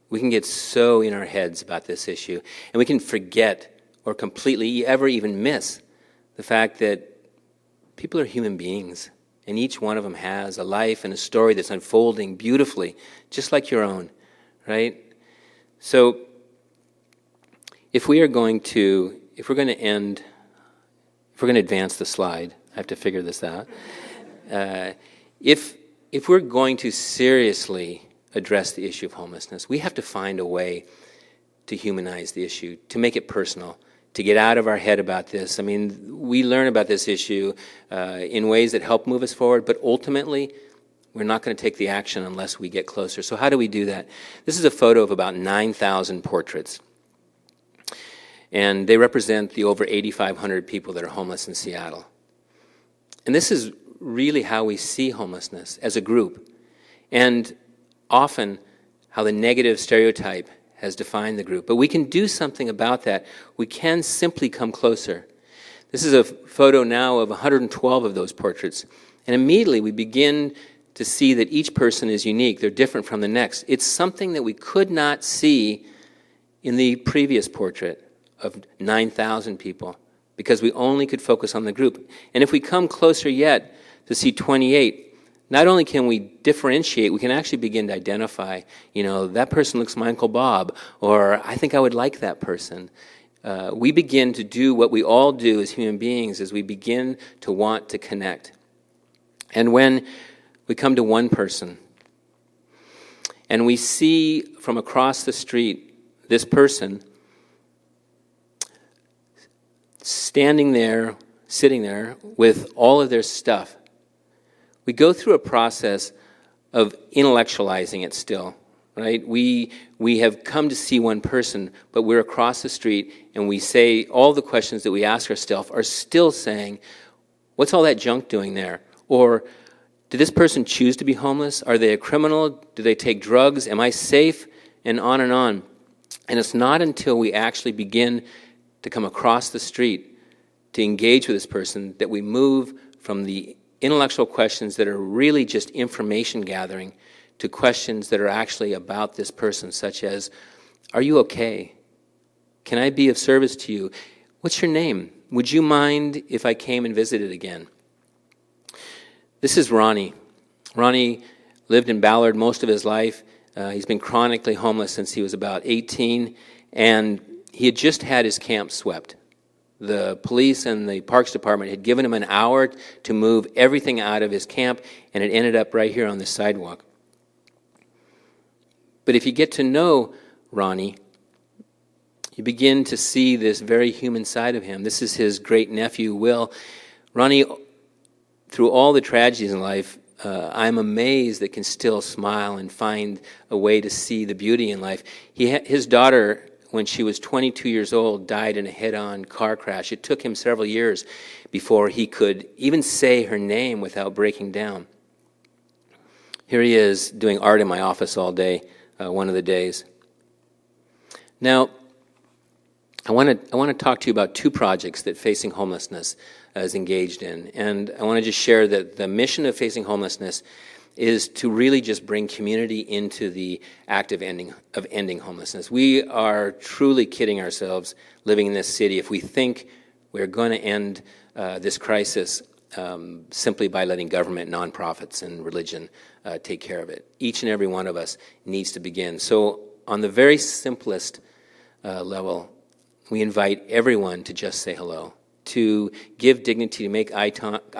We can get so in our heads about this issue, and we can forget or completely ever even miss the fact that people are human beings, and each one of them has a life and a story that's unfolding beautifully, just like your own, right? So if we're going to advance the slide, I have to figure this out. If we're going to seriously address the issue of homelessness, we have to find a way to humanize the issue, to make it personal, to get out of our head about this. I mean, we learn about this issue in ways that help move us forward, but ultimately, we're not going to take the action unless we get closer. So how do we do that? This is a photo of about 9,000 portraits. And they represent the over 8,500 people that are homeless in Seattle. And this is really how we see homelessness as a group, and often how the negative stereotype has defined the group. But we can do something about that. We can simply come closer. This is a photo now of 112 of those portraits. And immediately we begin to see that each person is unique. They're different from the next. It's something that we could not see in the previous portrait of 9,000 people because we only could focus on the group. And if we come closer yet to see 28, not only can we differentiate, we can actually begin to identify, that person looks my Uncle Bob, or I think I would like that person. We begin to do what we all do as human beings, is we begin to want to connect. And when we come to one person and we see from across the street this person standing there, sitting there with all of their stuff, we go through a process of intellectualizing it still, right? We have come to see one person, but we're across the street and we say all the questions that we ask ourselves are still saying, what's all that junk doing there? Or, did this person choose to be homeless? Are they a criminal? Do they take drugs? Am I safe? And on and on. And it's not until we actually begin to come across the street to engage with this person that we move from the intellectual questions that are really just information gathering to questions that are actually about this person, such as, are you okay? Can I be of service to you? What's your name? Would you mind if I came and visited again? This is Ronnie. Ronnie lived in Ballard most of his life. He's been chronically homeless since he was about 18, and he had just had his camp swept. The police and the Parks Department had given him an hour to move everything out of his camp, and it ended up right here on the sidewalk. But if you get to know Ronnie, you begin to see this very human side of him. This is his great-nephew, Will. Ronnie, through all the tragedies in life, I'm amazed that can still smile and find a way to see the beauty in life. His daughter, when she was 22 years old, died in a head-on car crash. It took him several years before he could even say her name without breaking down. Here he is doing art in my office all day, one of the days. Now, I want to talk to you about two projects that Facing Homelessness is engaged in. And I want to just share that the mission of Facing Homelessness is to really just bring community into the act of ending homelessness. We are truly kidding ourselves living in this city if we think we're going to end this crisis simply by letting government, nonprofits, and religion take care of it. Each and every one of us needs to begin. So on the very simplest level, we invite everyone to just say hello, to give dignity, to make eye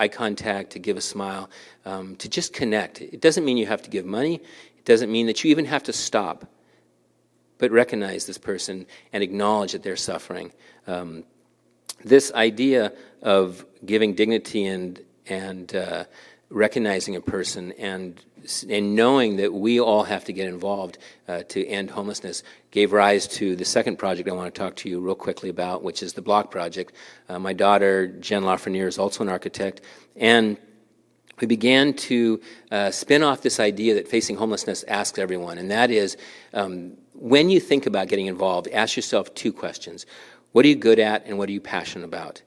contact, to give a smile, to just connect. It doesn't mean you have to give money. It doesn't mean that you even have to stop, but recognize this person and acknowledge that they're suffering. This idea of giving dignity and recognizing a person and knowing that we all have to get involved to end homelessness gave rise to the second project I want to talk to you real quickly about, which is the Block Project. My daughter, Jen Lafreniere, is also an architect, and we began to spin off this idea that Facing Homelessness asks everyone, and that is, when you think about getting involved, ask yourself two questions. What are you good at, and what are you passionate about?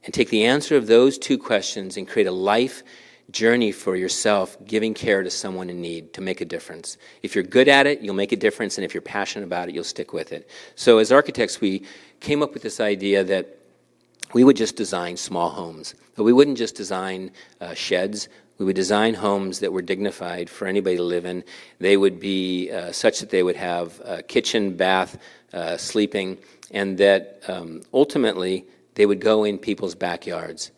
And take the answer of those two questions and create a life journey for yourself, giving care to someone in need to make a difference. If you're good at it, you'll make a difference, and if you're passionate about it, you'll stick with it. So as architects, we came up with this idea that we would just design small homes. But we wouldn't just design sheds. We would design homes that were dignified for anybody to live in. They would be such that they would have a kitchen, bath, sleeping, and that ultimately they would go in people's backyards.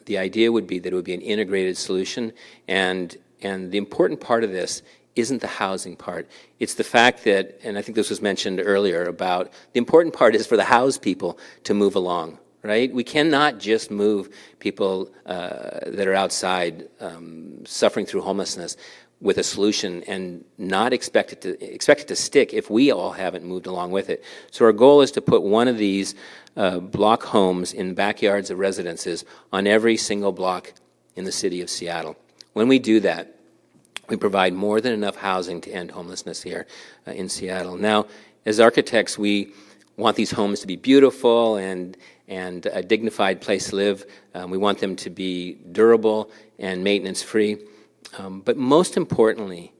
The idea would be that it would be an integrated solution, and the important part of this isn't the housing part. It's the fact that, and I think this was mentioned earlier, about the important part is for the housed people to move along, right? We cannot just move people that are outside suffering through homelessness with a solution and not expect it to stick if we all haven't moved along with it. So our goal is to put one of these block homes in backyards of residences on every single block in the city of Seattle. When we do that, we provide more than enough housing to end homelessness here in Seattle. Now, as architects, we want these homes to be beautiful and a dignified place to live. We want them to be durable and maintenance-free. But most importantly,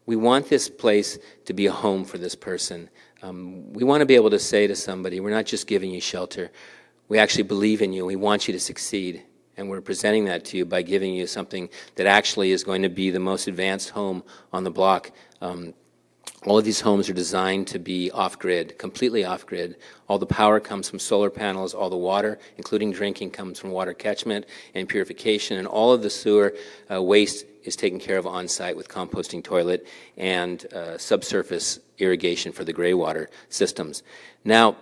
we want this place to be a home for this person. We want to be able to say to somebody, we're not just giving you shelter. We actually believe in you. We want you to succeed. And we're presenting that to you by giving you something that actually is going to be the most advanced home on the block. All of these homes are designed to be off-grid, completely off-grid. All the power comes from solar panels. All the water, including drinking, comes from water catchment and purification. And all of the sewer waste is taken care of on-site with composting toilet and subsurface irrigation for the gray water systems. Now,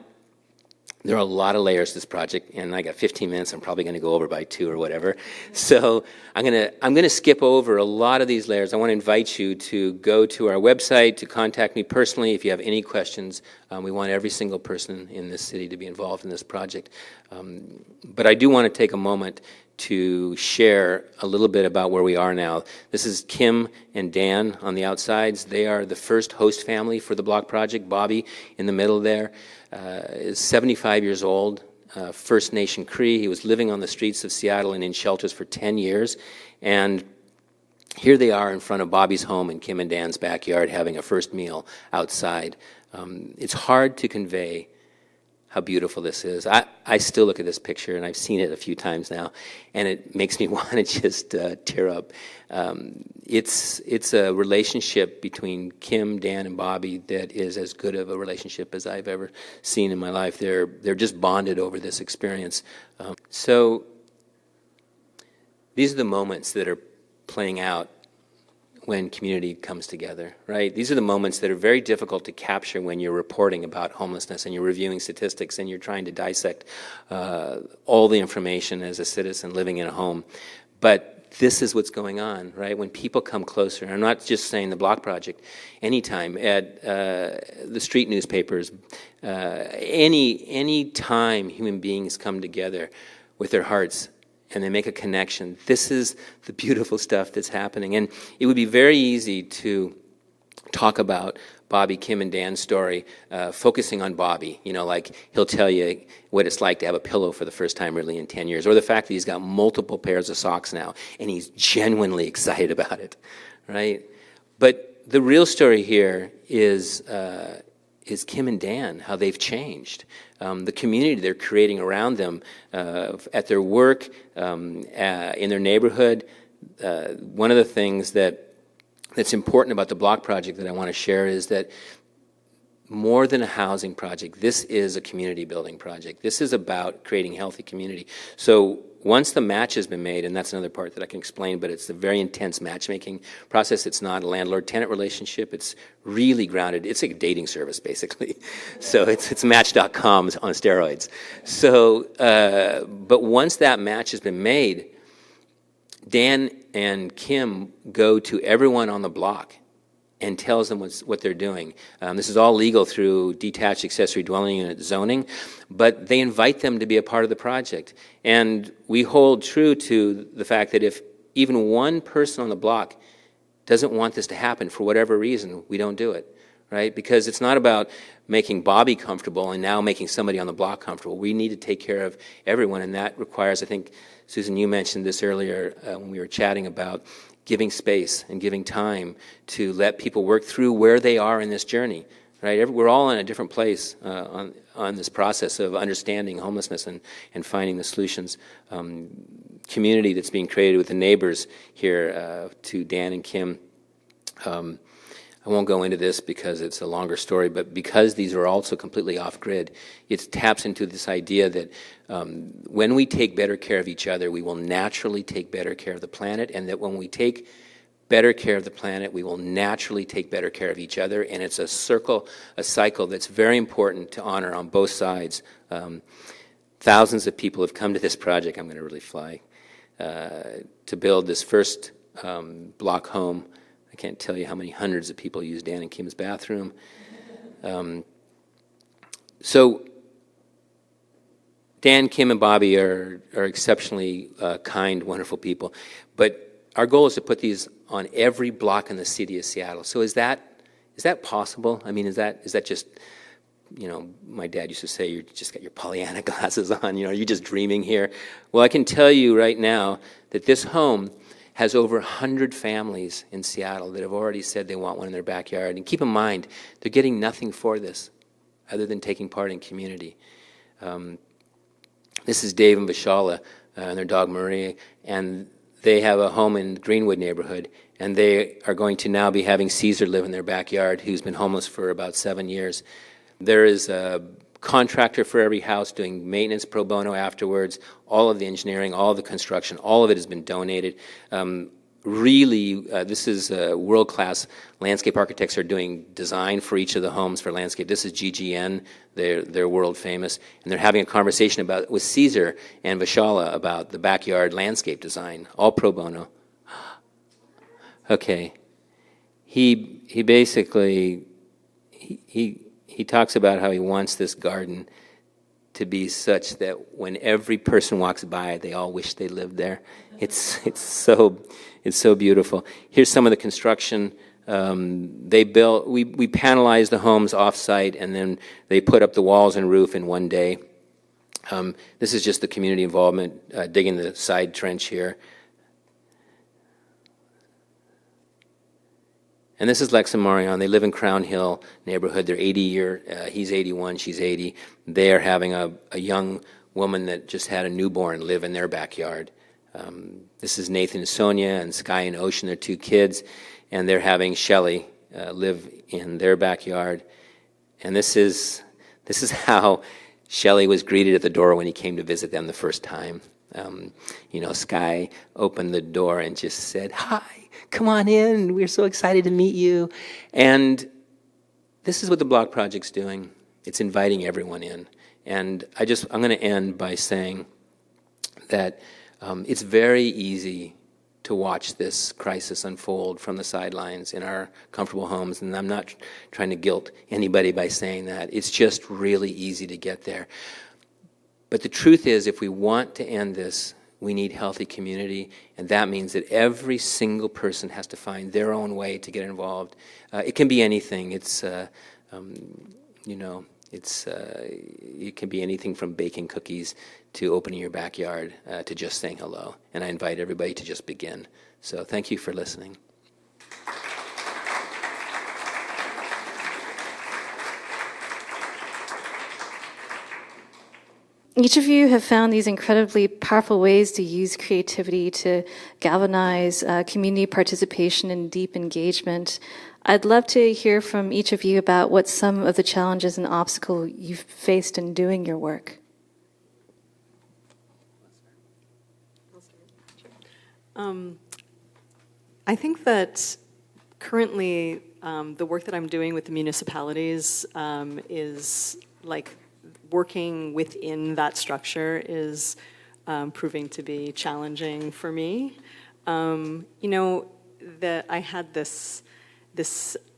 there are a lot of layers to this project, and I got 15 minutes. I'm probably going to go over by 2 or whatever. So I'm going to skip over a lot of these layers. I want to invite you to go to our website, to contact me personally if you have any questions. We want every single person in this city to be involved in this project. But I do want to take a moment to share a little bit about where we are now. This is Kim and Dan on the outsides. They are the first host family for the block project. Bobby in the middle there is 75 years old, First Nation Cree. He was living on the streets of Seattle and in shelters for 10 years. And here they are in front of Bobby's home in Kim and Dan's backyard having a first meal outside. It's hard to convey how beautiful this is. I still look at this picture, and I've seen it a few times now, and it makes me want to just tear up. It's a relationship between Kim, Dan, and Bobby that is as good of a relationship as I've ever seen in my life. They're just bonded over this experience. So these are the moments that are playing out when community comes together, right? These are the moments that are very difficult to capture when you're reporting about homelessness and you're reviewing statistics and you're trying to dissect all the information as a citizen living in a home. But this is what's going on, right? When people come closer, and I'm not just saying the Block Project, anytime at the street newspapers, any time human beings come together with their hearts and they make a connection. This is the beautiful stuff that's happening. And it would be very easy to talk about Bobby, Kim, and Dan's story, focusing on Bobby. You know, like he'll tell you what it's like to have a pillow for the first time really in 10 years, or the fact that he's got multiple pairs of socks now, and he's genuinely excited about it, right? But the real story here is Kim and Dan, how they've changed. The community they're creating around them, at their work, in their neighborhood. One of the things that's important about the Block Project that I want to share is that more than a housing project, this is a community building project. This is about creating healthy community. So once the match has been made, and that's another part that I can explain, but it's a very intense matchmaking process. It's not a landlord-tenant relationship. It's really grounded. It's like a dating service, basically. So it's Match.com on steroids. So, but once that match has been made, Dan and Kim go to everyone on the block and tells them what they're doing. This is all legal through detached accessory dwelling unit zoning, but they invite them to be a part of the project. And we hold true to the fact that if even one person on the block doesn't want this to happen for whatever reason, we don't do it, right? Because it's not about making Bobby comfortable and now making somebody on the block comfortable. We need to take care of everyone, and that requires, I think, Susan, you mentioned this earlier when we were chatting about giving space and giving time to let people work through where they are in this journey, right? We're all in a different place on this process of understanding homelessness and finding the solutions. Community that's being created with the neighbors here to Dan and Kim. I won't go into this because it's a longer story, but because these are also completely off-grid, it taps into this idea that when we take better care of each other, we will naturally take better care of the planet, and that when we take better care of the planet, we will naturally take better care of each other, and it's a cycle that's very important to honor on both sides. Thousands of people have come to this project, I'm going to really fly, to build this first block home. I can't tell you how many hundreds of people use Dan and Kim's bathroom. So Dan, Kim, and Bobby are exceptionally kind, wonderful people. But our goal is to put these on every block in the city of Seattle. So is that possible? I mean, is that just my dad used to say, you just got your Pollyanna glasses on, you're just dreaming here. Well, I can tell you right now that this home has over 100 families in Seattle that have already said they want one in their backyard. And keep in mind, they're getting nothing for this other than taking part in community. This is Dave and Vishala and their dog Marie, and they have a home in Greenwood neighborhood, and they are going to now be having Cesar live in their backyard, who's been homeless for about 7 years. There is a contractor for every house doing maintenance pro bono afterwards. All of the engineering, all of the construction, all of it has been donated. This is world-class landscape architects are doing design for each of the homes for landscape. This is GGN, they're world famous, and they're having a conversation with Cesar and Vishala about the backyard landscape design, all pro bono. Okay, he basically he talks about how he wants this garden to be such that when every person walks by, they all wish they lived there. It's so beautiful. Here's some of the construction. We panelized the homes off-site, and then they put up the walls and roof in one day. This is just the community involvement, digging the side trench here. And this is Lex and Marion. They live in Crown Hill neighborhood. They're 80 he's 81, she's 80. They are having a young woman that just had a newborn live in their backyard. This is Nathan and Sonia, and Sky and Ocean, their 2 kids, and they're having Shelley live in their backyard. And this is how Shelley was greeted at the door when he came to visit them the first time. Sky opened the door and just said, "Hi, come on in. We're so excited to meet you." And this is what the Block Project's doing. It's inviting everyone in. And I'm going to end by saying that it's very easy to watch this crisis unfold from the sidelines in our comfortable homes. And I'm not trying to guilt anybody by saying that. It's just really easy to get there. But the truth is, if we want to end this, we need healthy community, and that means that every single person has to find their own way to get involved. It can be anything. It can be anything from baking cookies to opening your backyard to just saying hello. And I invite everybody to just begin. So thank you for listening. Each of you have found these incredibly powerful ways to use creativity to galvanize community participation and deep engagement. I'd love to hear from each of you about what some of the challenges and obstacles you've faced in doing your work. I think that currently the work that I'm doing with the municipalities is like working within that structure is proving to be challenging for me. That I had this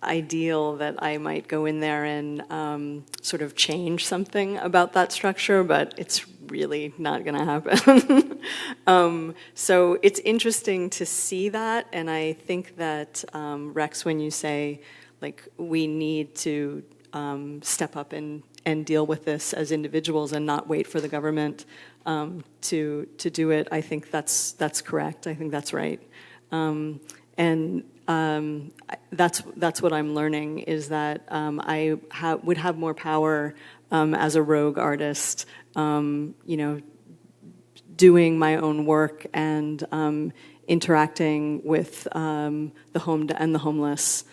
ideal that I might go in there and sort of change something about that structure, but it's really not going to happen. So it's interesting to see that, and I think that, Rex, when you say, like, we need to step up and deal with this as individuals and not wait for the government to do it, I think that's correct. I think that's right. That's what I'm learning, is that I would have more power as a rogue artist, doing my own work and interacting with the homed and the homeless,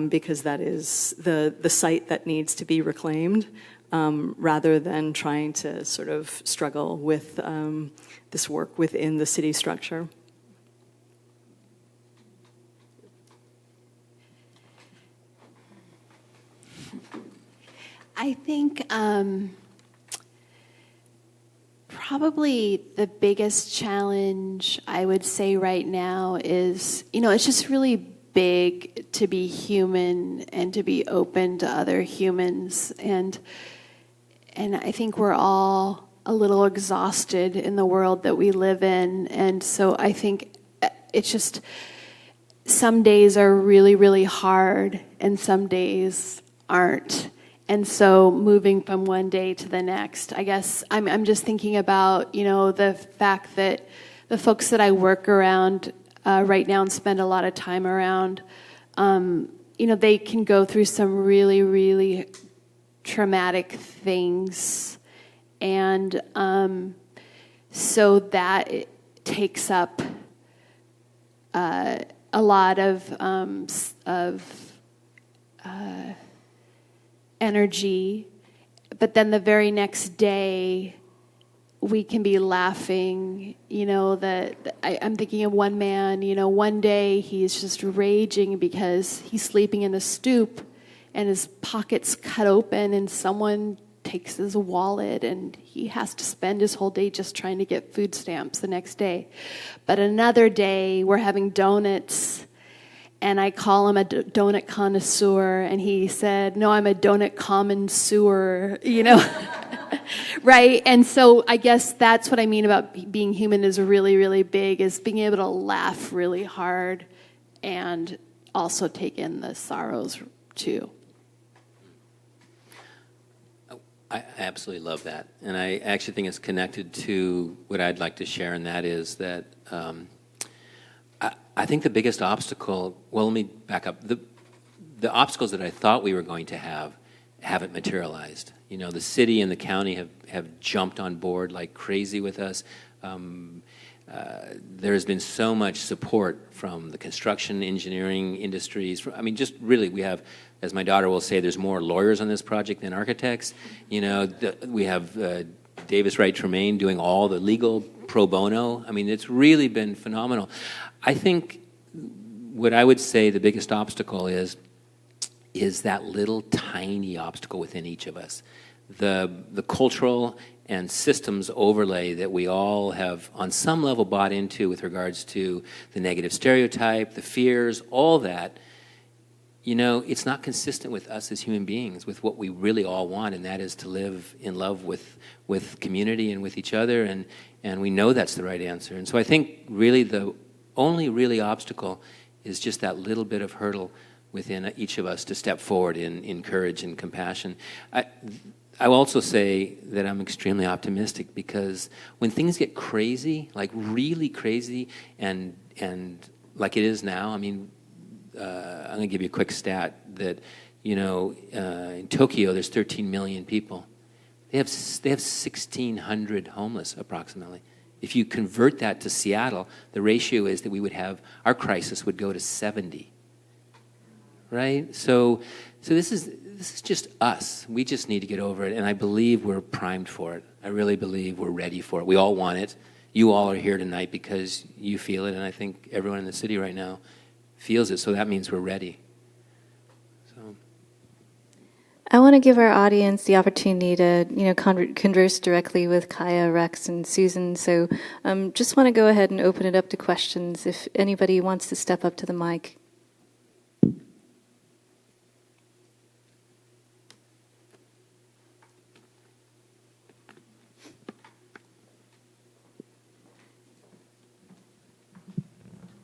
because that is the site that needs to be reclaimed, rather than trying to sort of struggle with this work within the city structure. I think probably the biggest challenge I would say right now is, it's just really big to be human and to be open to other humans. And I think we're all a little exhausted in the world that we live in. And so I think it's just, some days are really, really hard and some days aren't. And so moving from one day to the next, I guess I'm just thinking about, the fact that the folks that I work around right now and spend a lot of time around, they can go through some really, really traumatic things. And so that it takes up a lot of energy, but then the very next day we can be laughing, I'm thinking of one man, one day he's just raging because he's sleeping in the stoop and his pocket's cut open and someone takes his wallet and he has to spend his whole day just trying to get food stamps the next day. But another day we're having donuts and I call him a donut connoisseur, and he said, no, I'm a donut common sewer, right? And so I guess that's what I mean about being human is really, really big, is being able to laugh really hard and also take in the sorrows too. I absolutely love that. And I actually think it's connected to what I'd like to share, and that is that I think the biggest obstacle, well, let me back up. The obstacles that I thought we were going to have haven't materialized. The city and the county have jumped on board like crazy with us. There's been so much support from the construction, engineering industries. Just really, we have, as my daughter will say, there's more lawyers on this project than architects. We have Davis Wright Tremaine doing all the legal pro bono. It's really been phenomenal. I think what I would say the biggest obstacle is that little tiny obstacle within each of us. The cultural and systems overlay that we all have on some level bought into with regards to the negative stereotype, the fears, all that, it's not consistent with us as human beings, with what we really all want, and that is to live in love with community and with each other, and we know that's the right answer. And so I think really the only really obstacle is just that little bit of hurdle within each of us to step forward in courage and compassion. I will also say that I'm extremely optimistic, because when things get crazy, like really crazy, and like it is now, I'm going to give you a quick stat that, in Tokyo there's 13 million people. They have 1,600 homeless approximately. If you convert that to Seattle, the ratio is that our crisis would go to 70. Right? So this is just us. We just need to get over it, and I believe we're primed for it. I really believe we're ready for it. We all want it. You all are here tonight because you feel it, and I think everyone in the city right now feels it, so that means we're ready. I want to give our audience the opportunity to, converse directly with Kaia, Rex, and Susan. So just want to go ahead and open it up to questions if anybody wants to step up to the mic.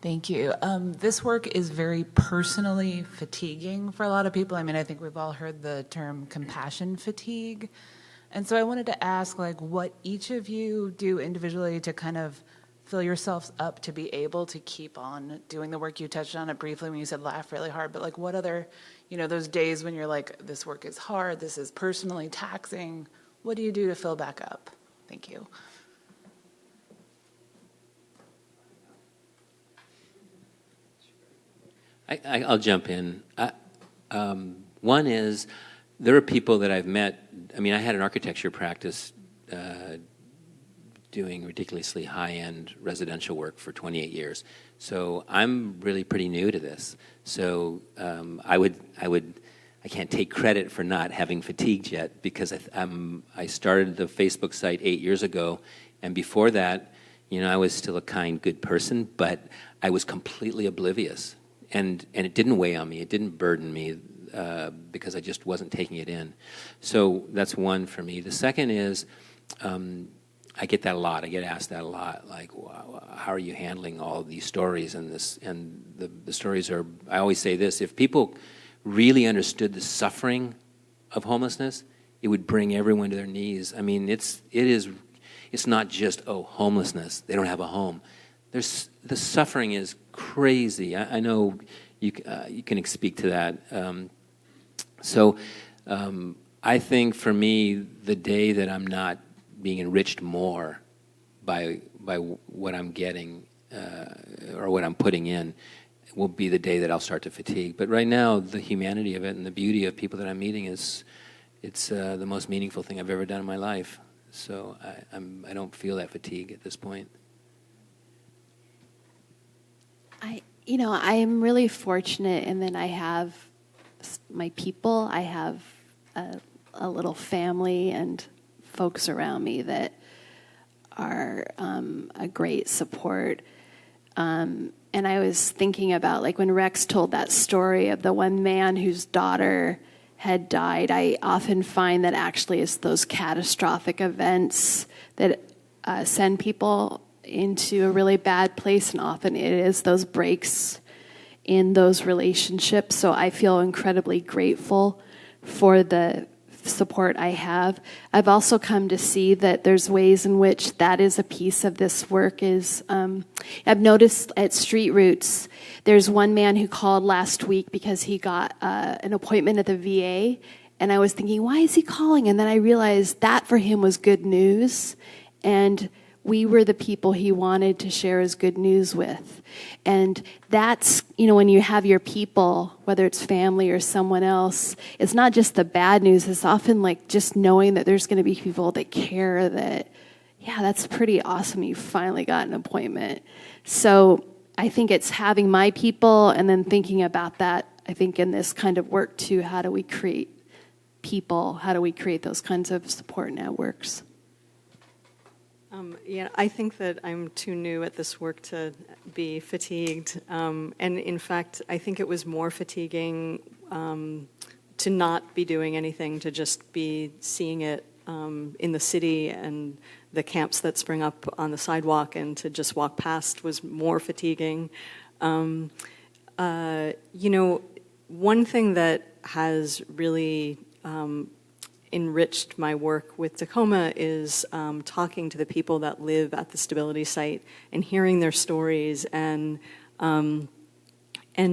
Thank you. This work is very personally fatiguing for a lot of people. I think we've all heard the term compassion fatigue. And so I wanted to ask, what each of you do individually to kind of fill yourselves up to be able to keep on doing the work. You touched on it briefly when you said laugh really hard, but what other, those days when you're like, this work is hard, this is personally taxing, what do you do to fill back up? Thank you. I'll jump in. One is, there are people that I've met. I had an architecture practice doing ridiculously high-end residential work for 28 years. So I'm really pretty new to this. So I can't take credit for not having fatigued yet, because I started the Facebook site 8 years ago, and before that, I was still a kind, good person, but I was completely oblivious. And it didn't weigh on me. It didn't burden me because I just wasn't taking it in. So that's one for me. The second is, I get that a lot. I get asked that a lot. Like, wow, how are you handling all of these stories? And the stories are, I always say this, if people really understood the suffering of homelessness, it would bring everyone to their knees. I mean, it's not just, oh, homelessness, they don't have a home. The suffering is crazy. I know you can speak to that. I think for me, the day that I'm not being enriched more by what I'm getting or what I'm putting in will be the day that I'll start to fatigue. But right now, the humanity of it and the beauty of people that I'm meeting it's the most meaningful thing I've ever done in my life. So I don't feel that fatigue at this point. I am really fortunate in that I have my people. I have a little family and folks around me that are a great support. And I was thinking about, like, when Rex told that story of the one man whose daughter had died, I often find that actually it's those catastrophic events that send people into a really bad place, and often it is those breaks in those relationships. So I feel incredibly grateful for the support I have. I've also come to see that there's ways in which that is a piece of this work. I've noticed at Street Roots, there's one man who called last week because he got an appointment at the VA, and I was thinking, why is he calling? And then I realized that for him was good news, and we were the people he wanted to share his good news with. And that's, when you have your people, whether it's family or someone else, it's not just the bad news. It's often like just knowing that there's going to be people that care that, yeah, that's pretty awesome. You finally got an appointment. So I think it's having my people and then thinking about that, I think, in this kind of work too. How do we create people? How do we create those kinds of support networks? I think that I'm too new at this work to be fatigued. And in fact, I think it was more fatiguing to not be doing anything, to just be seeing it in the city and the camps that spring up on the sidewalk, and to just walk past was more fatiguing. One thing that has really enriched my work with Tacoma is talking to the people that live at the stability site and hearing their stories and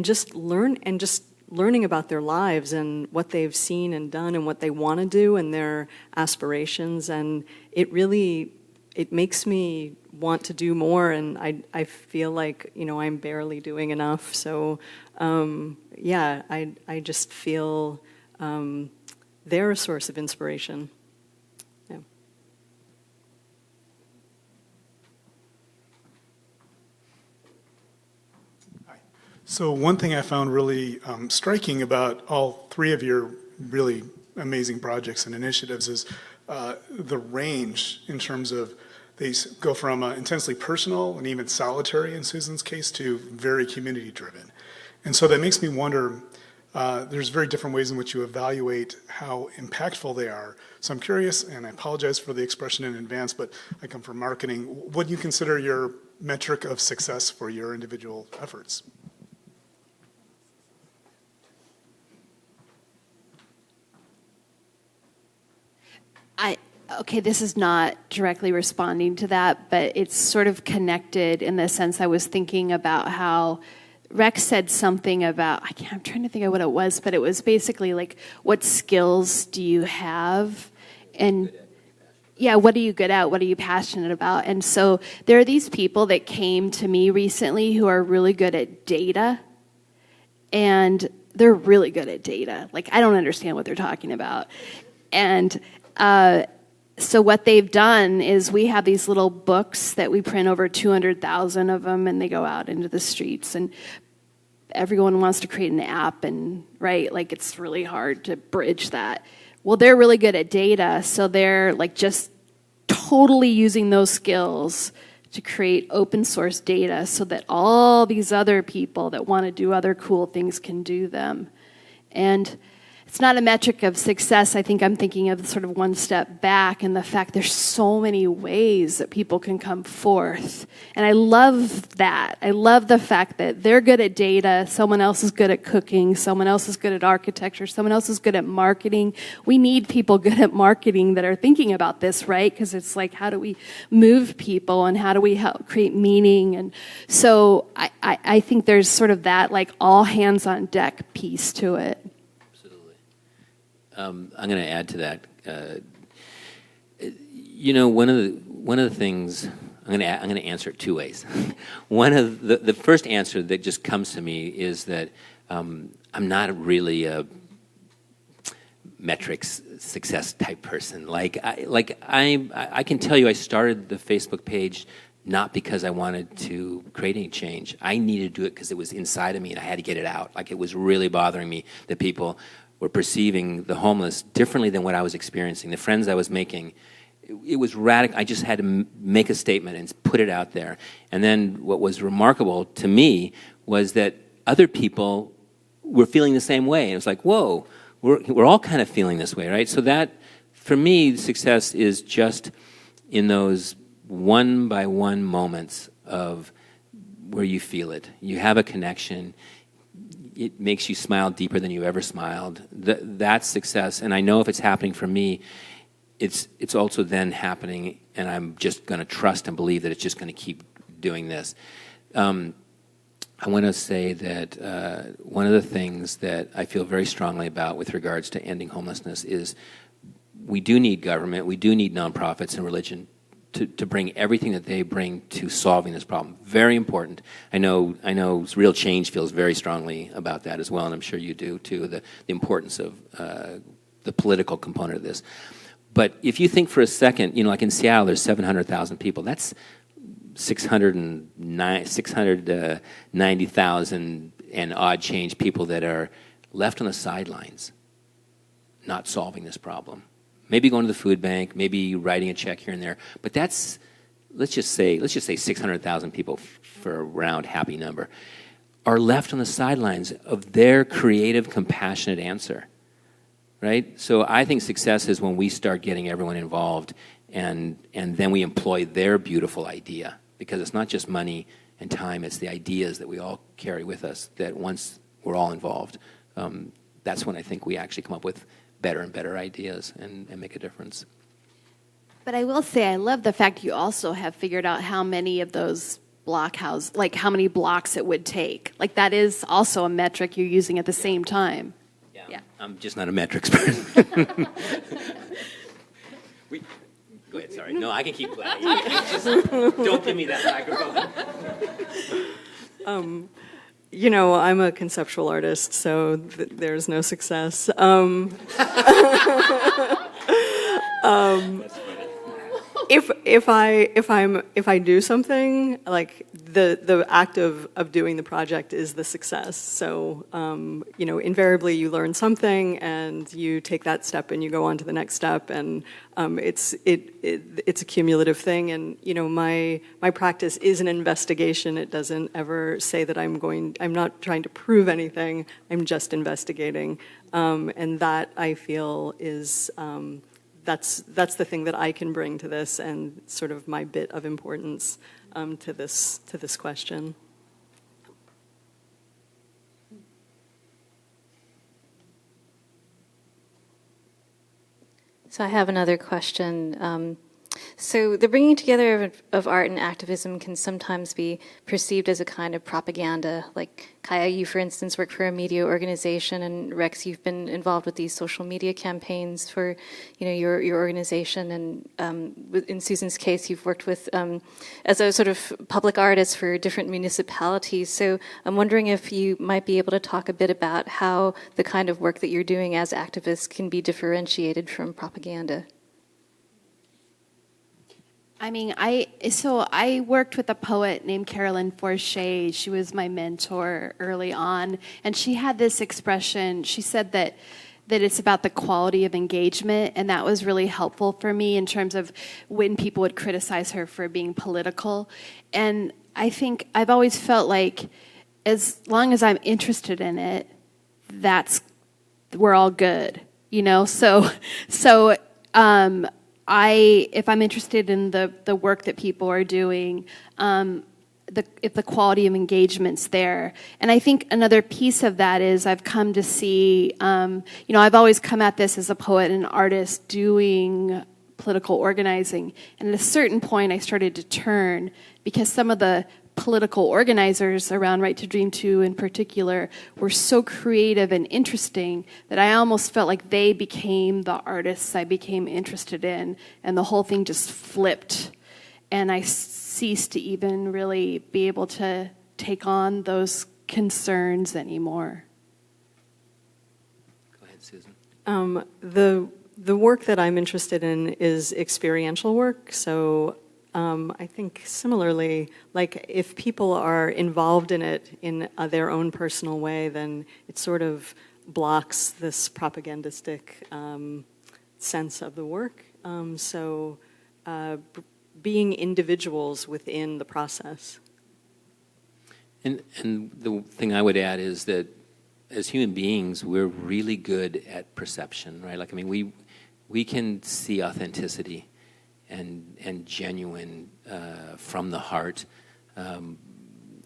just learning about their lives and what they've seen and done and what they want to do and their aspirations. And it makes me want to do more, and I feel like I'm barely doing enough. So I just feel they're a source of inspiration. Yeah. Hi. So one thing I found really striking about all three of your really amazing projects and initiatives is the range in terms of they go from intensely personal and even solitary in Susan's case to very community driven. And so that makes me wonder, there's very different ways in which you evaluate how impactful they are. So I'm curious, and I apologize for the expression in advance, but I come from marketing. What do you consider your metric of success for your individual efforts? Okay, this is not directly responding to that, but it's sort of connected in the sense I was thinking about how Rex said something about, I'm trying to think of what it was, but it was basically like, what skills do you have? And yeah, what are you good at? What are you passionate about? And so there are these people that came to me recently who are really good at data, and they're really good at data. Like, I don't understand what they're talking about. And so what they've done is we have these little books that we print, over 200,000 of them, and they go out into the streets, and everyone wants to create an app, and right, like, it's really hard to bridge that. Well, they're really good at data, so they're like just totally using those skills to create open source data so that all these other people that want to do other cool things can do them. And it's not a metric of success. I think I'm thinking of sort of one step back and the fact there's so many ways that people can come forth. And I love that. I love the fact that they're good at data, someone else is good at cooking, someone else is good at architecture, someone else is good at marketing. We need people good at marketing that are thinking about this, right? Because it's like, how do we move people and how do we help create meaning? And so I think there's sort of that like all hands on deck piece to it. I'm going to add to that. You know, one of the things I'm going to answer it two ways. One of the first answer that just comes to me is that I'm not really a metrics success type person. I can tell you, I started the Facebook page not because I wanted to create any change. I needed to do it because it was inside of me and I had to get it out. Like, it was really bothering me that people were perceiving the homeless differently than what I was experiencing. The friends I was making, it was radical. I just had to make a statement and put it out there. And then what was remarkable to me was that other people were feeling the same way. And it was like, whoa, we're all kind of feeling this way, right? So that, for me, success is just in those one-by-one moments of where you feel it. You have a connection. It makes you smile deeper than you ever smiled. That's success. And I know if it's happening for me, it's also then happening, and I'm just going to trust and believe that it's just going to keep doing this. I want to say that one of the things that I feel very strongly about with regards to ending homelessness is we do need government, we do need nonprofits and religion to bring everything that they bring to solving this problem. Very important. I know Real Change feels very strongly about that as well, and I'm sure you do too, the importance of the political component of this. But if you think for a second, you know, like in Seattle, there's 700,000 people. That's 690,000 and odd change people that are left on the sidelines, not solving this problem. Maybe going to the food bank, maybe writing a check here and there, but that's, let's just say 600,000 people for a round happy number, are left on the sidelines of their creative, compassionate answer, right? So I think success is when we start getting everyone involved and then we employ their beautiful idea, because it's not just money and time, it's the ideas that we all carry with us that once we're all involved, that's when I think we actually come up with better and better ideas and make a difference. But I will say, I love the fact you also have figured out how many of those like how many blocks it would take. Like, that is also a metric you're using at the same time. Yeah. I'm just not a metrics person. Go ahead, sorry. No, I can keep quiet. Just don't give me that microphone. You know, I'm a conceptual artist, so there's no success. If I do something, like the act of doing the project is the success. So you know, invariably you learn something and you take that step and you go on to the next step, and it's a cumulative thing. And you know, my practice is an investigation. It doesn't ever say that I'm not trying to prove anything. I'm just investigating, and that I feel is. That's the thing that I can bring to this, and sort of my bit of importance to this question. So I have another question. So the bringing together of art and activism can sometimes be perceived as a kind of propaganda. Like, Kaia, you, for instance, work for a media organization, and Rex, you've been involved with these social media campaigns for, you know, your organization. And in Susan's case, you've worked with as a sort of public artist for different municipalities. So I'm wondering if you might be able to talk a bit about how the kind of work that you're doing as activists can be differentiated from propaganda. I mean, I worked with a poet named Carolyn Forche. She was my mentor early on, and she had this expression. She said that it's about the quality of engagement, and that was really helpful for me in terms of when people would criticize her for being political. And I think I've always felt like as long as I'm interested in it, that's we're all good, you know? So if I'm interested in the work that people are doing, if the quality of engagement's there. And I think another piece of that is I've come to see, I've always come at this as a poet and artist doing political organizing. And at a certain point, I started to turn because some of the political organizers around Right to Dream 2 in particular were so creative and interesting that I almost felt like they became the artists I became interested in, and the whole thing just flipped. And I ceased to even really be able to take on those concerns anymore. Go ahead, Susan. The work that I'm interested in is experiential work, so I think similarly, like if people are involved in it in their own personal way, then it sort of blocks this propagandistic sense of the work. Being individuals within the process. And the thing I would add is that as human beings, we're really good at perception, right? Like, I mean, we can see authenticity and genuine from the heart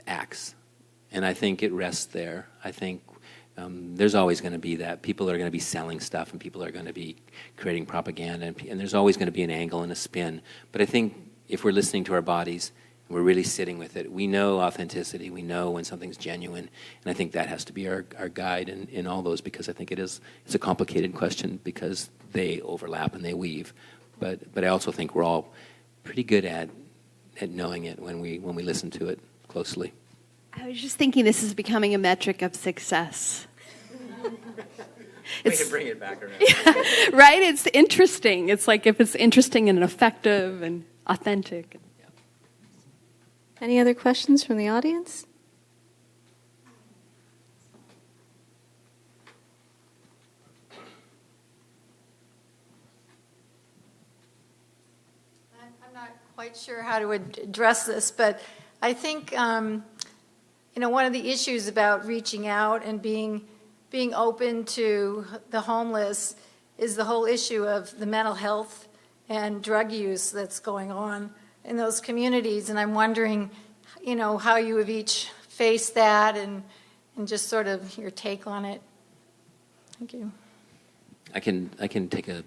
acts. And I think it rests there. I think there's always going to be that. People are going to be selling stuff, and people are going to be creating propaganda, and there's always going to be an angle and a spin. But I think if we're listening to our bodies, and we're really sitting with it, we know authenticity, we know when something's genuine, and I think that has to be our guide in all those, because I think it's a complicated question because they overlap and they weave. But I also think we're all pretty good at knowing it when we listen to it closely. I was just thinking this is becoming a metric of success. We can bring it back around. Yeah, right? It's interesting. It's like if it's interesting and effective and authentic. Any other questions from the audience? I'm not quite sure how to address this, but I think one of the issues about reaching out and being open to the homeless is the whole issue of the mental health and drug use that's going on in those communities. And I'm wondering, how you have each faced that and just sort of your take on it. Thank you. I can take a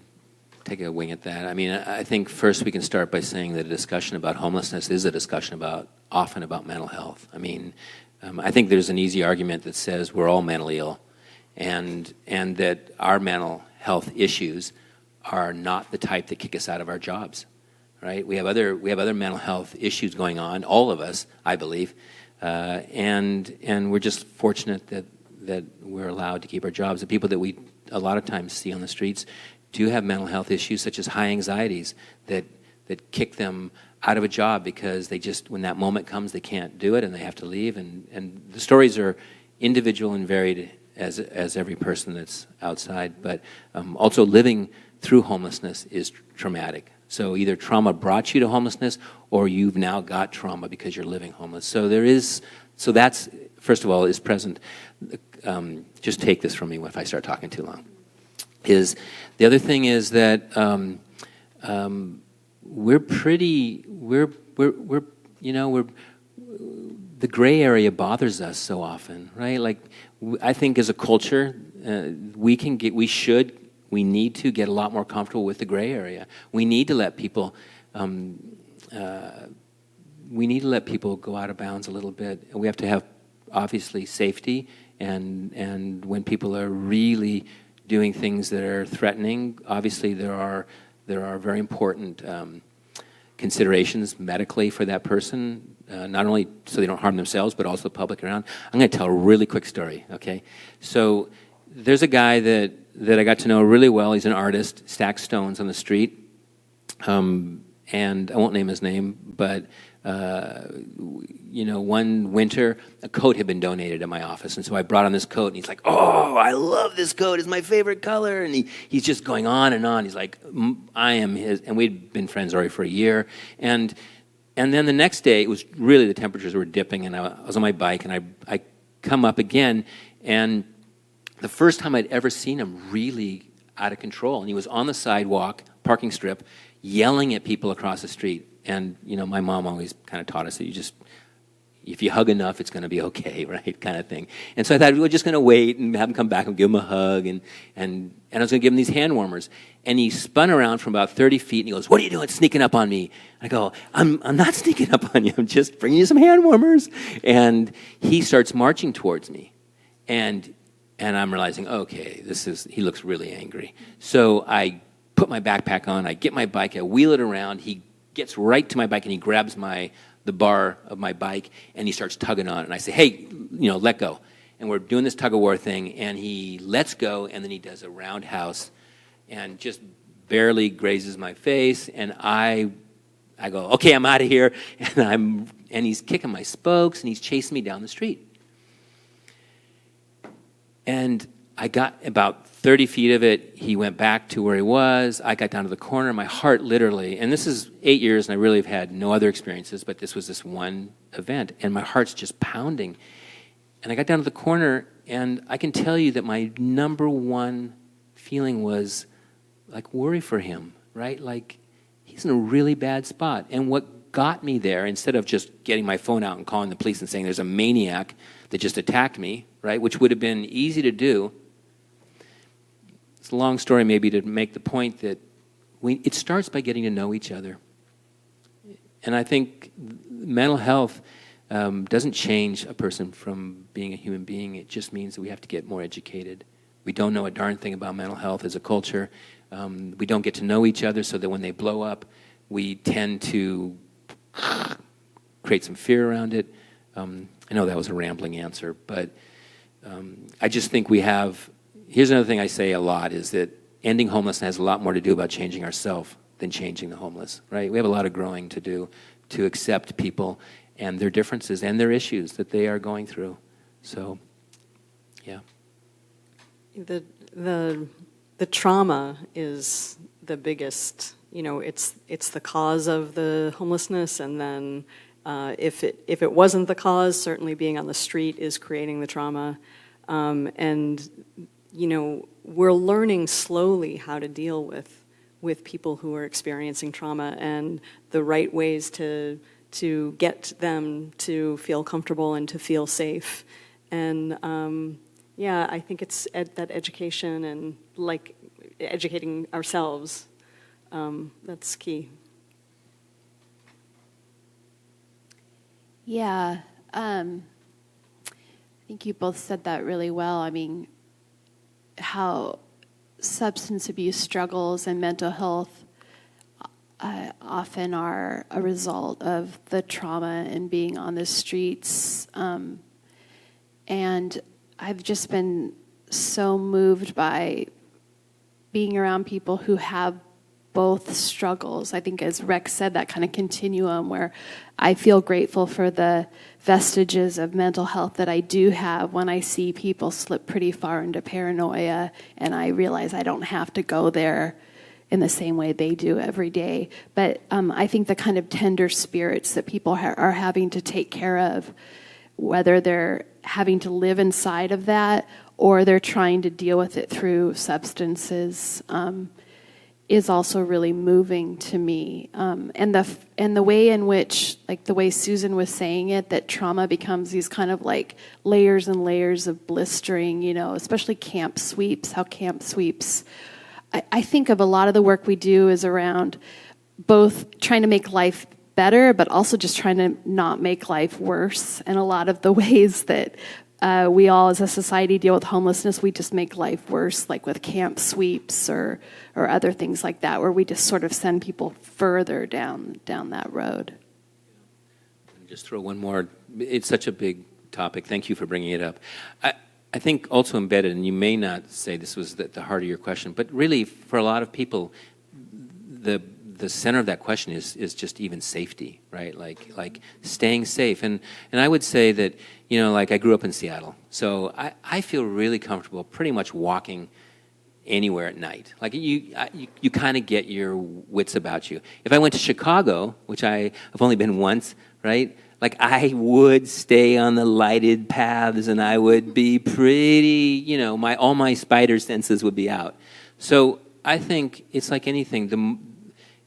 wing at that. I mean, I think first we can start by saying that a discussion about homelessness is a discussion often about mental health. I mean, I think there's an easy argument that says we're all mentally ill, and that our mental health issues are not the type that kick us out of our jobs, right? We have other mental health issues going on, all of us, I believe, and we're just fortunate that we're allowed to keep our jobs. The people that we a lot of times see on the streets do have mental health issues, such as high anxieties that kick them out of a job because they just, when that moment comes, they can't do it and they have to leave. And the stories are individual and varied as every person that's outside, but also living through homelessness is traumatic. So either trauma brought you to homelessness, or you've now got trauma because you're living homeless. So that's, first of all, is present. Just take this from me if I start talking too long. The other thing is that the gray area bothers us so often, right? Like, I think as a culture, we need to get a lot more comfortable with the gray area. We need to let people go out of bounds a little bit. We have to have, obviously, safety, and when people are really doing things that are threatening, obviously there are very important considerations medically for that person, not only so they don't harm themselves, but also the public around. I'm going to tell a really quick story, okay? So there's a guy that I got to know really well. He's an artist, stacks stones on the street, and I won't name his name, but one winter, a coat had been donated at my office, and so I brought on this coat, and he's like, "Oh, I love this coat. It's my favorite color." And he's just going on and on. He's like, "I am his," and we'd been friends already for a year. And then the next day, it was really, the temperatures were dipping, and I was on my bike, and I come up again, and the first time I'd ever seen him really out of control. And he was on the sidewalk, parking strip, yelling at people across the street. And, you know, my mom always kind of taught us that if you hug enough, it's going to be okay, right, kind of thing. And so I thought we were just going to wait and have him come back and give him a hug, and I was going to give him these hand warmers. And he spun around from about 30 feet, and he goes, "What are you doing sneaking up on me?" I go, I'm not sneaking up on you. I'm just bringing you some hand warmers. And he starts marching towards me. And I'm realizing, okay, he looks really angry. So I put my backpack on, I get my bike, I wheel it around. He gets right to my bike, and he grabs the bar of my bike, and he starts tugging on it. And I say, "Hey, let go." And we're doing this tug-of-war thing, and he lets go, and then he does a roundhouse and just barely grazes my face. And I go, "Okay, I'm out of here." And he's kicking my spokes, and he's chasing me down the street. And I got about 30 feet of it. He went back to where he was. I got down to the corner. My heart literally, and this is 8 years, and I really have had no other experiences, but this was this one event, and my heart's just pounding. And I got down to the corner, and I can tell you that my number one feeling was like worry for him, right? Like he's in a really bad spot. And what got me there, instead of just getting my phone out and calling the police and saying there's a maniac that just attacked me, right, which would have been easy to do. It's a long story maybe to make the point that it starts by getting to know each other. And I think mental health doesn't change a person from being a human being. It just means that we have to get more educated. We don't know a darn thing about mental health as a culture. We don't get to know each other, so that when they blow up, we tend to create some fear around it. I know that was a rambling answer, but I just think here's another thing I say a lot, is that ending homelessness has a lot more to do about changing ourselves than changing the homeless, right? We have a lot of growing to do to accept people and their differences and their issues that they are going through. So, yeah. The trauma is the biggest, it's the cause of the homelessness, and then if it wasn't the cause, certainly being on the street is creating the trauma. And we're learning slowly how to deal with people who are experiencing trauma, and the right ways to get them to feel comfortable and to feel safe. And I think it's that education and like educating ourselves, that's key. Yeah, I think you both said that really well. I mean, how substance abuse struggles and mental health often are a result of the trauma and being on the streets. And I've just been so moved by being around people who have both struggles. I think, as Rex said, that kind of continuum where I feel grateful for the vestiges of mental health that I do have when I see people slip pretty far into paranoia, and I realize I don't have to go there in the same way they do every day. But I think the kind of tender spirits that people are having to take care of, whether they're having to live inside of that or they're trying to deal with it through substances, is also really moving to me. And the way in which, like the way Susan was saying it, that trauma becomes these kind of like layers and layers of blistering, especially camp sweeps, how camp sweeps, I think of a lot of the work we do is around both trying to make life better, but also just trying to not make life worse. And a lot of the ways that we all as a society deal with homelessness, we just make life worse, like with camp sweeps or other things like that, where we just sort of send people further down that road. Just throw one more. It's such a big topic. Thank you for bringing it up. I think also embedded, and you may not say this was the heart of your question, but really for a lot of people, the center of that question is just even safety, right? Like staying safe. And I would say that, like I grew up in Seattle, so I feel really comfortable pretty much walking anywhere at night. Like you kind of get your wits about you. If I went to Chicago, which I have only been once, right? Like, I would stay on the lighted paths, and I would be pretty, all my spider senses would be out. So I think it's like anything.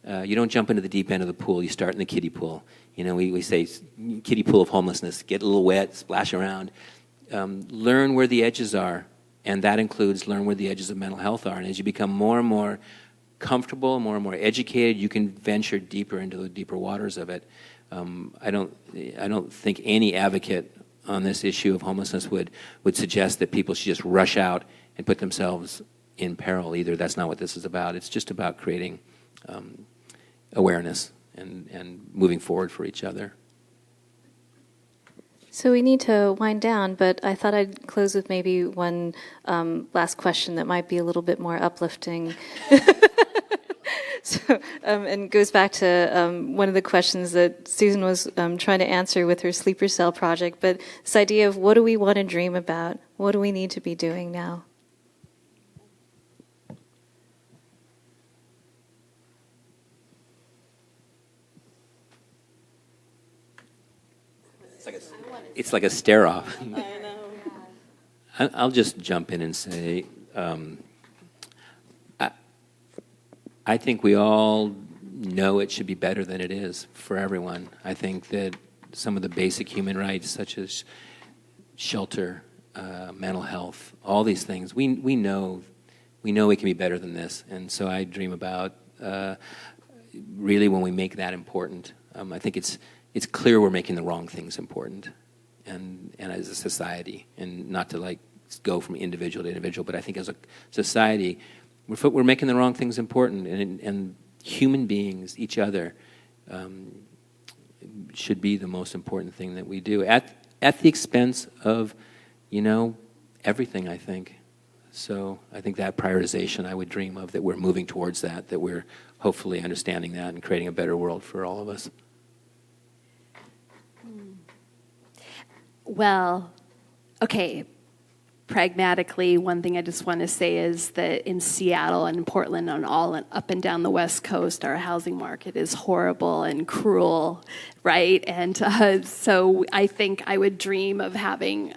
You don't jump into the deep end of the pool. You start in the kiddie pool. We say kiddie pool of homelessness. Get a little wet, splash around. Learn where the edges are, and that includes learn where the edges of mental health are. And as you become more and more comfortable, more and more educated, you can venture deeper into the deeper waters of it. I don't think any advocate on this issue of homelessness would suggest that people should just rush out and put themselves in peril either. That's not what this is about. It's just about creating awareness and moving forward for each other. So we need to wind down, but I thought I'd close with maybe one last question that might be a little bit more uplifting. So, and goes back to one of the questions that Susan was trying to answer with her sleeper cell project, but this idea of what do we want to dream about? What do we need to be doing now? It's like a stare-off. I know. I'll just jump in and say, I think we all know it should be better than it is for everyone. I think that some of the basic human rights, such as shelter, mental health, all these things, we know it can be better than this. And so I dream about really when we make that important. I think it's clear we're making the wrong things important, and as a society, and not to go from individual to individual, but I think as a society, we're making the wrong things important, and human beings, each other, should be the most important thing that we do at the expense of, everything. I think. So I think that prioritization I would dream of, that we're moving towards that we're hopefully understanding that and creating a better world for all of us. Well, okay. Pragmatically, one thing I just want to say is that in Seattle and Portland and up and down the West Coast, our housing market is horrible and cruel, right? And so I think I would dream of having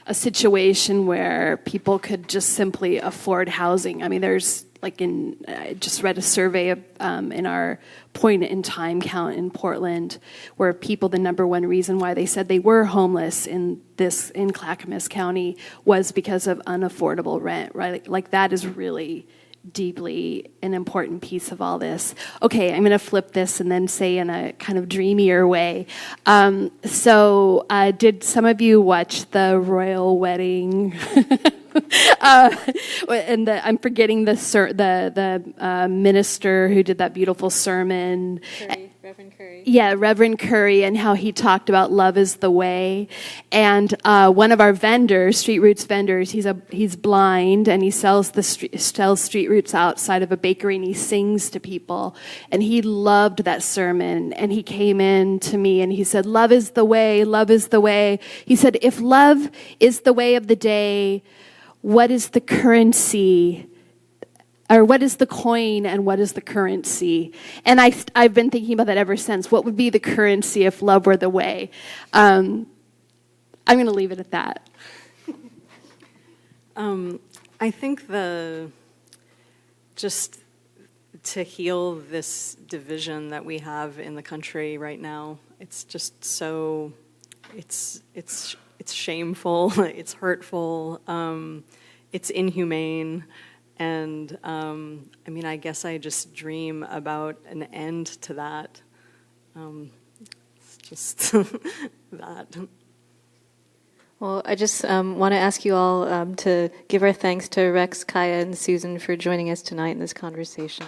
a situation where people could just simply afford housing. I mean, there's I just read a survey in our point in time count in Portland, where people, the number one reason why they said they were homeless in Clackamas County was because of unaffordable rent, right? Like that is really deeply an important piece of all this. Okay, I'm going to flip this and then say in a kind of dreamier way. So did some of you watch the royal wedding? And I'm forgetting the minister who did that beautiful sermon. Reverend Curry. Yeah, Reverend Curry, and how he talked about love is the way. And one of our vendors, Street Roots vendors, he's blind, and he sells Street Roots outside of a bakery, and he sings to people. And he loved that sermon, and he came in to me and he said, "Love is the way, love is the way." He said, "If love is the way of the day, what is the currency? Or what is the coin and what is the currency?" And I've been thinking about that ever since. What would be the currency if love were the way? I'm going to leave it at that. I think just to heal this division that we have in the country right now, it's just so, it's shameful, it's hurtful, it's inhumane. And I guess I just dream about an end to that. It's just that. Well, I just want to ask you all to give our thanks to Rex, Kaia, and Susan for joining us tonight in this conversation.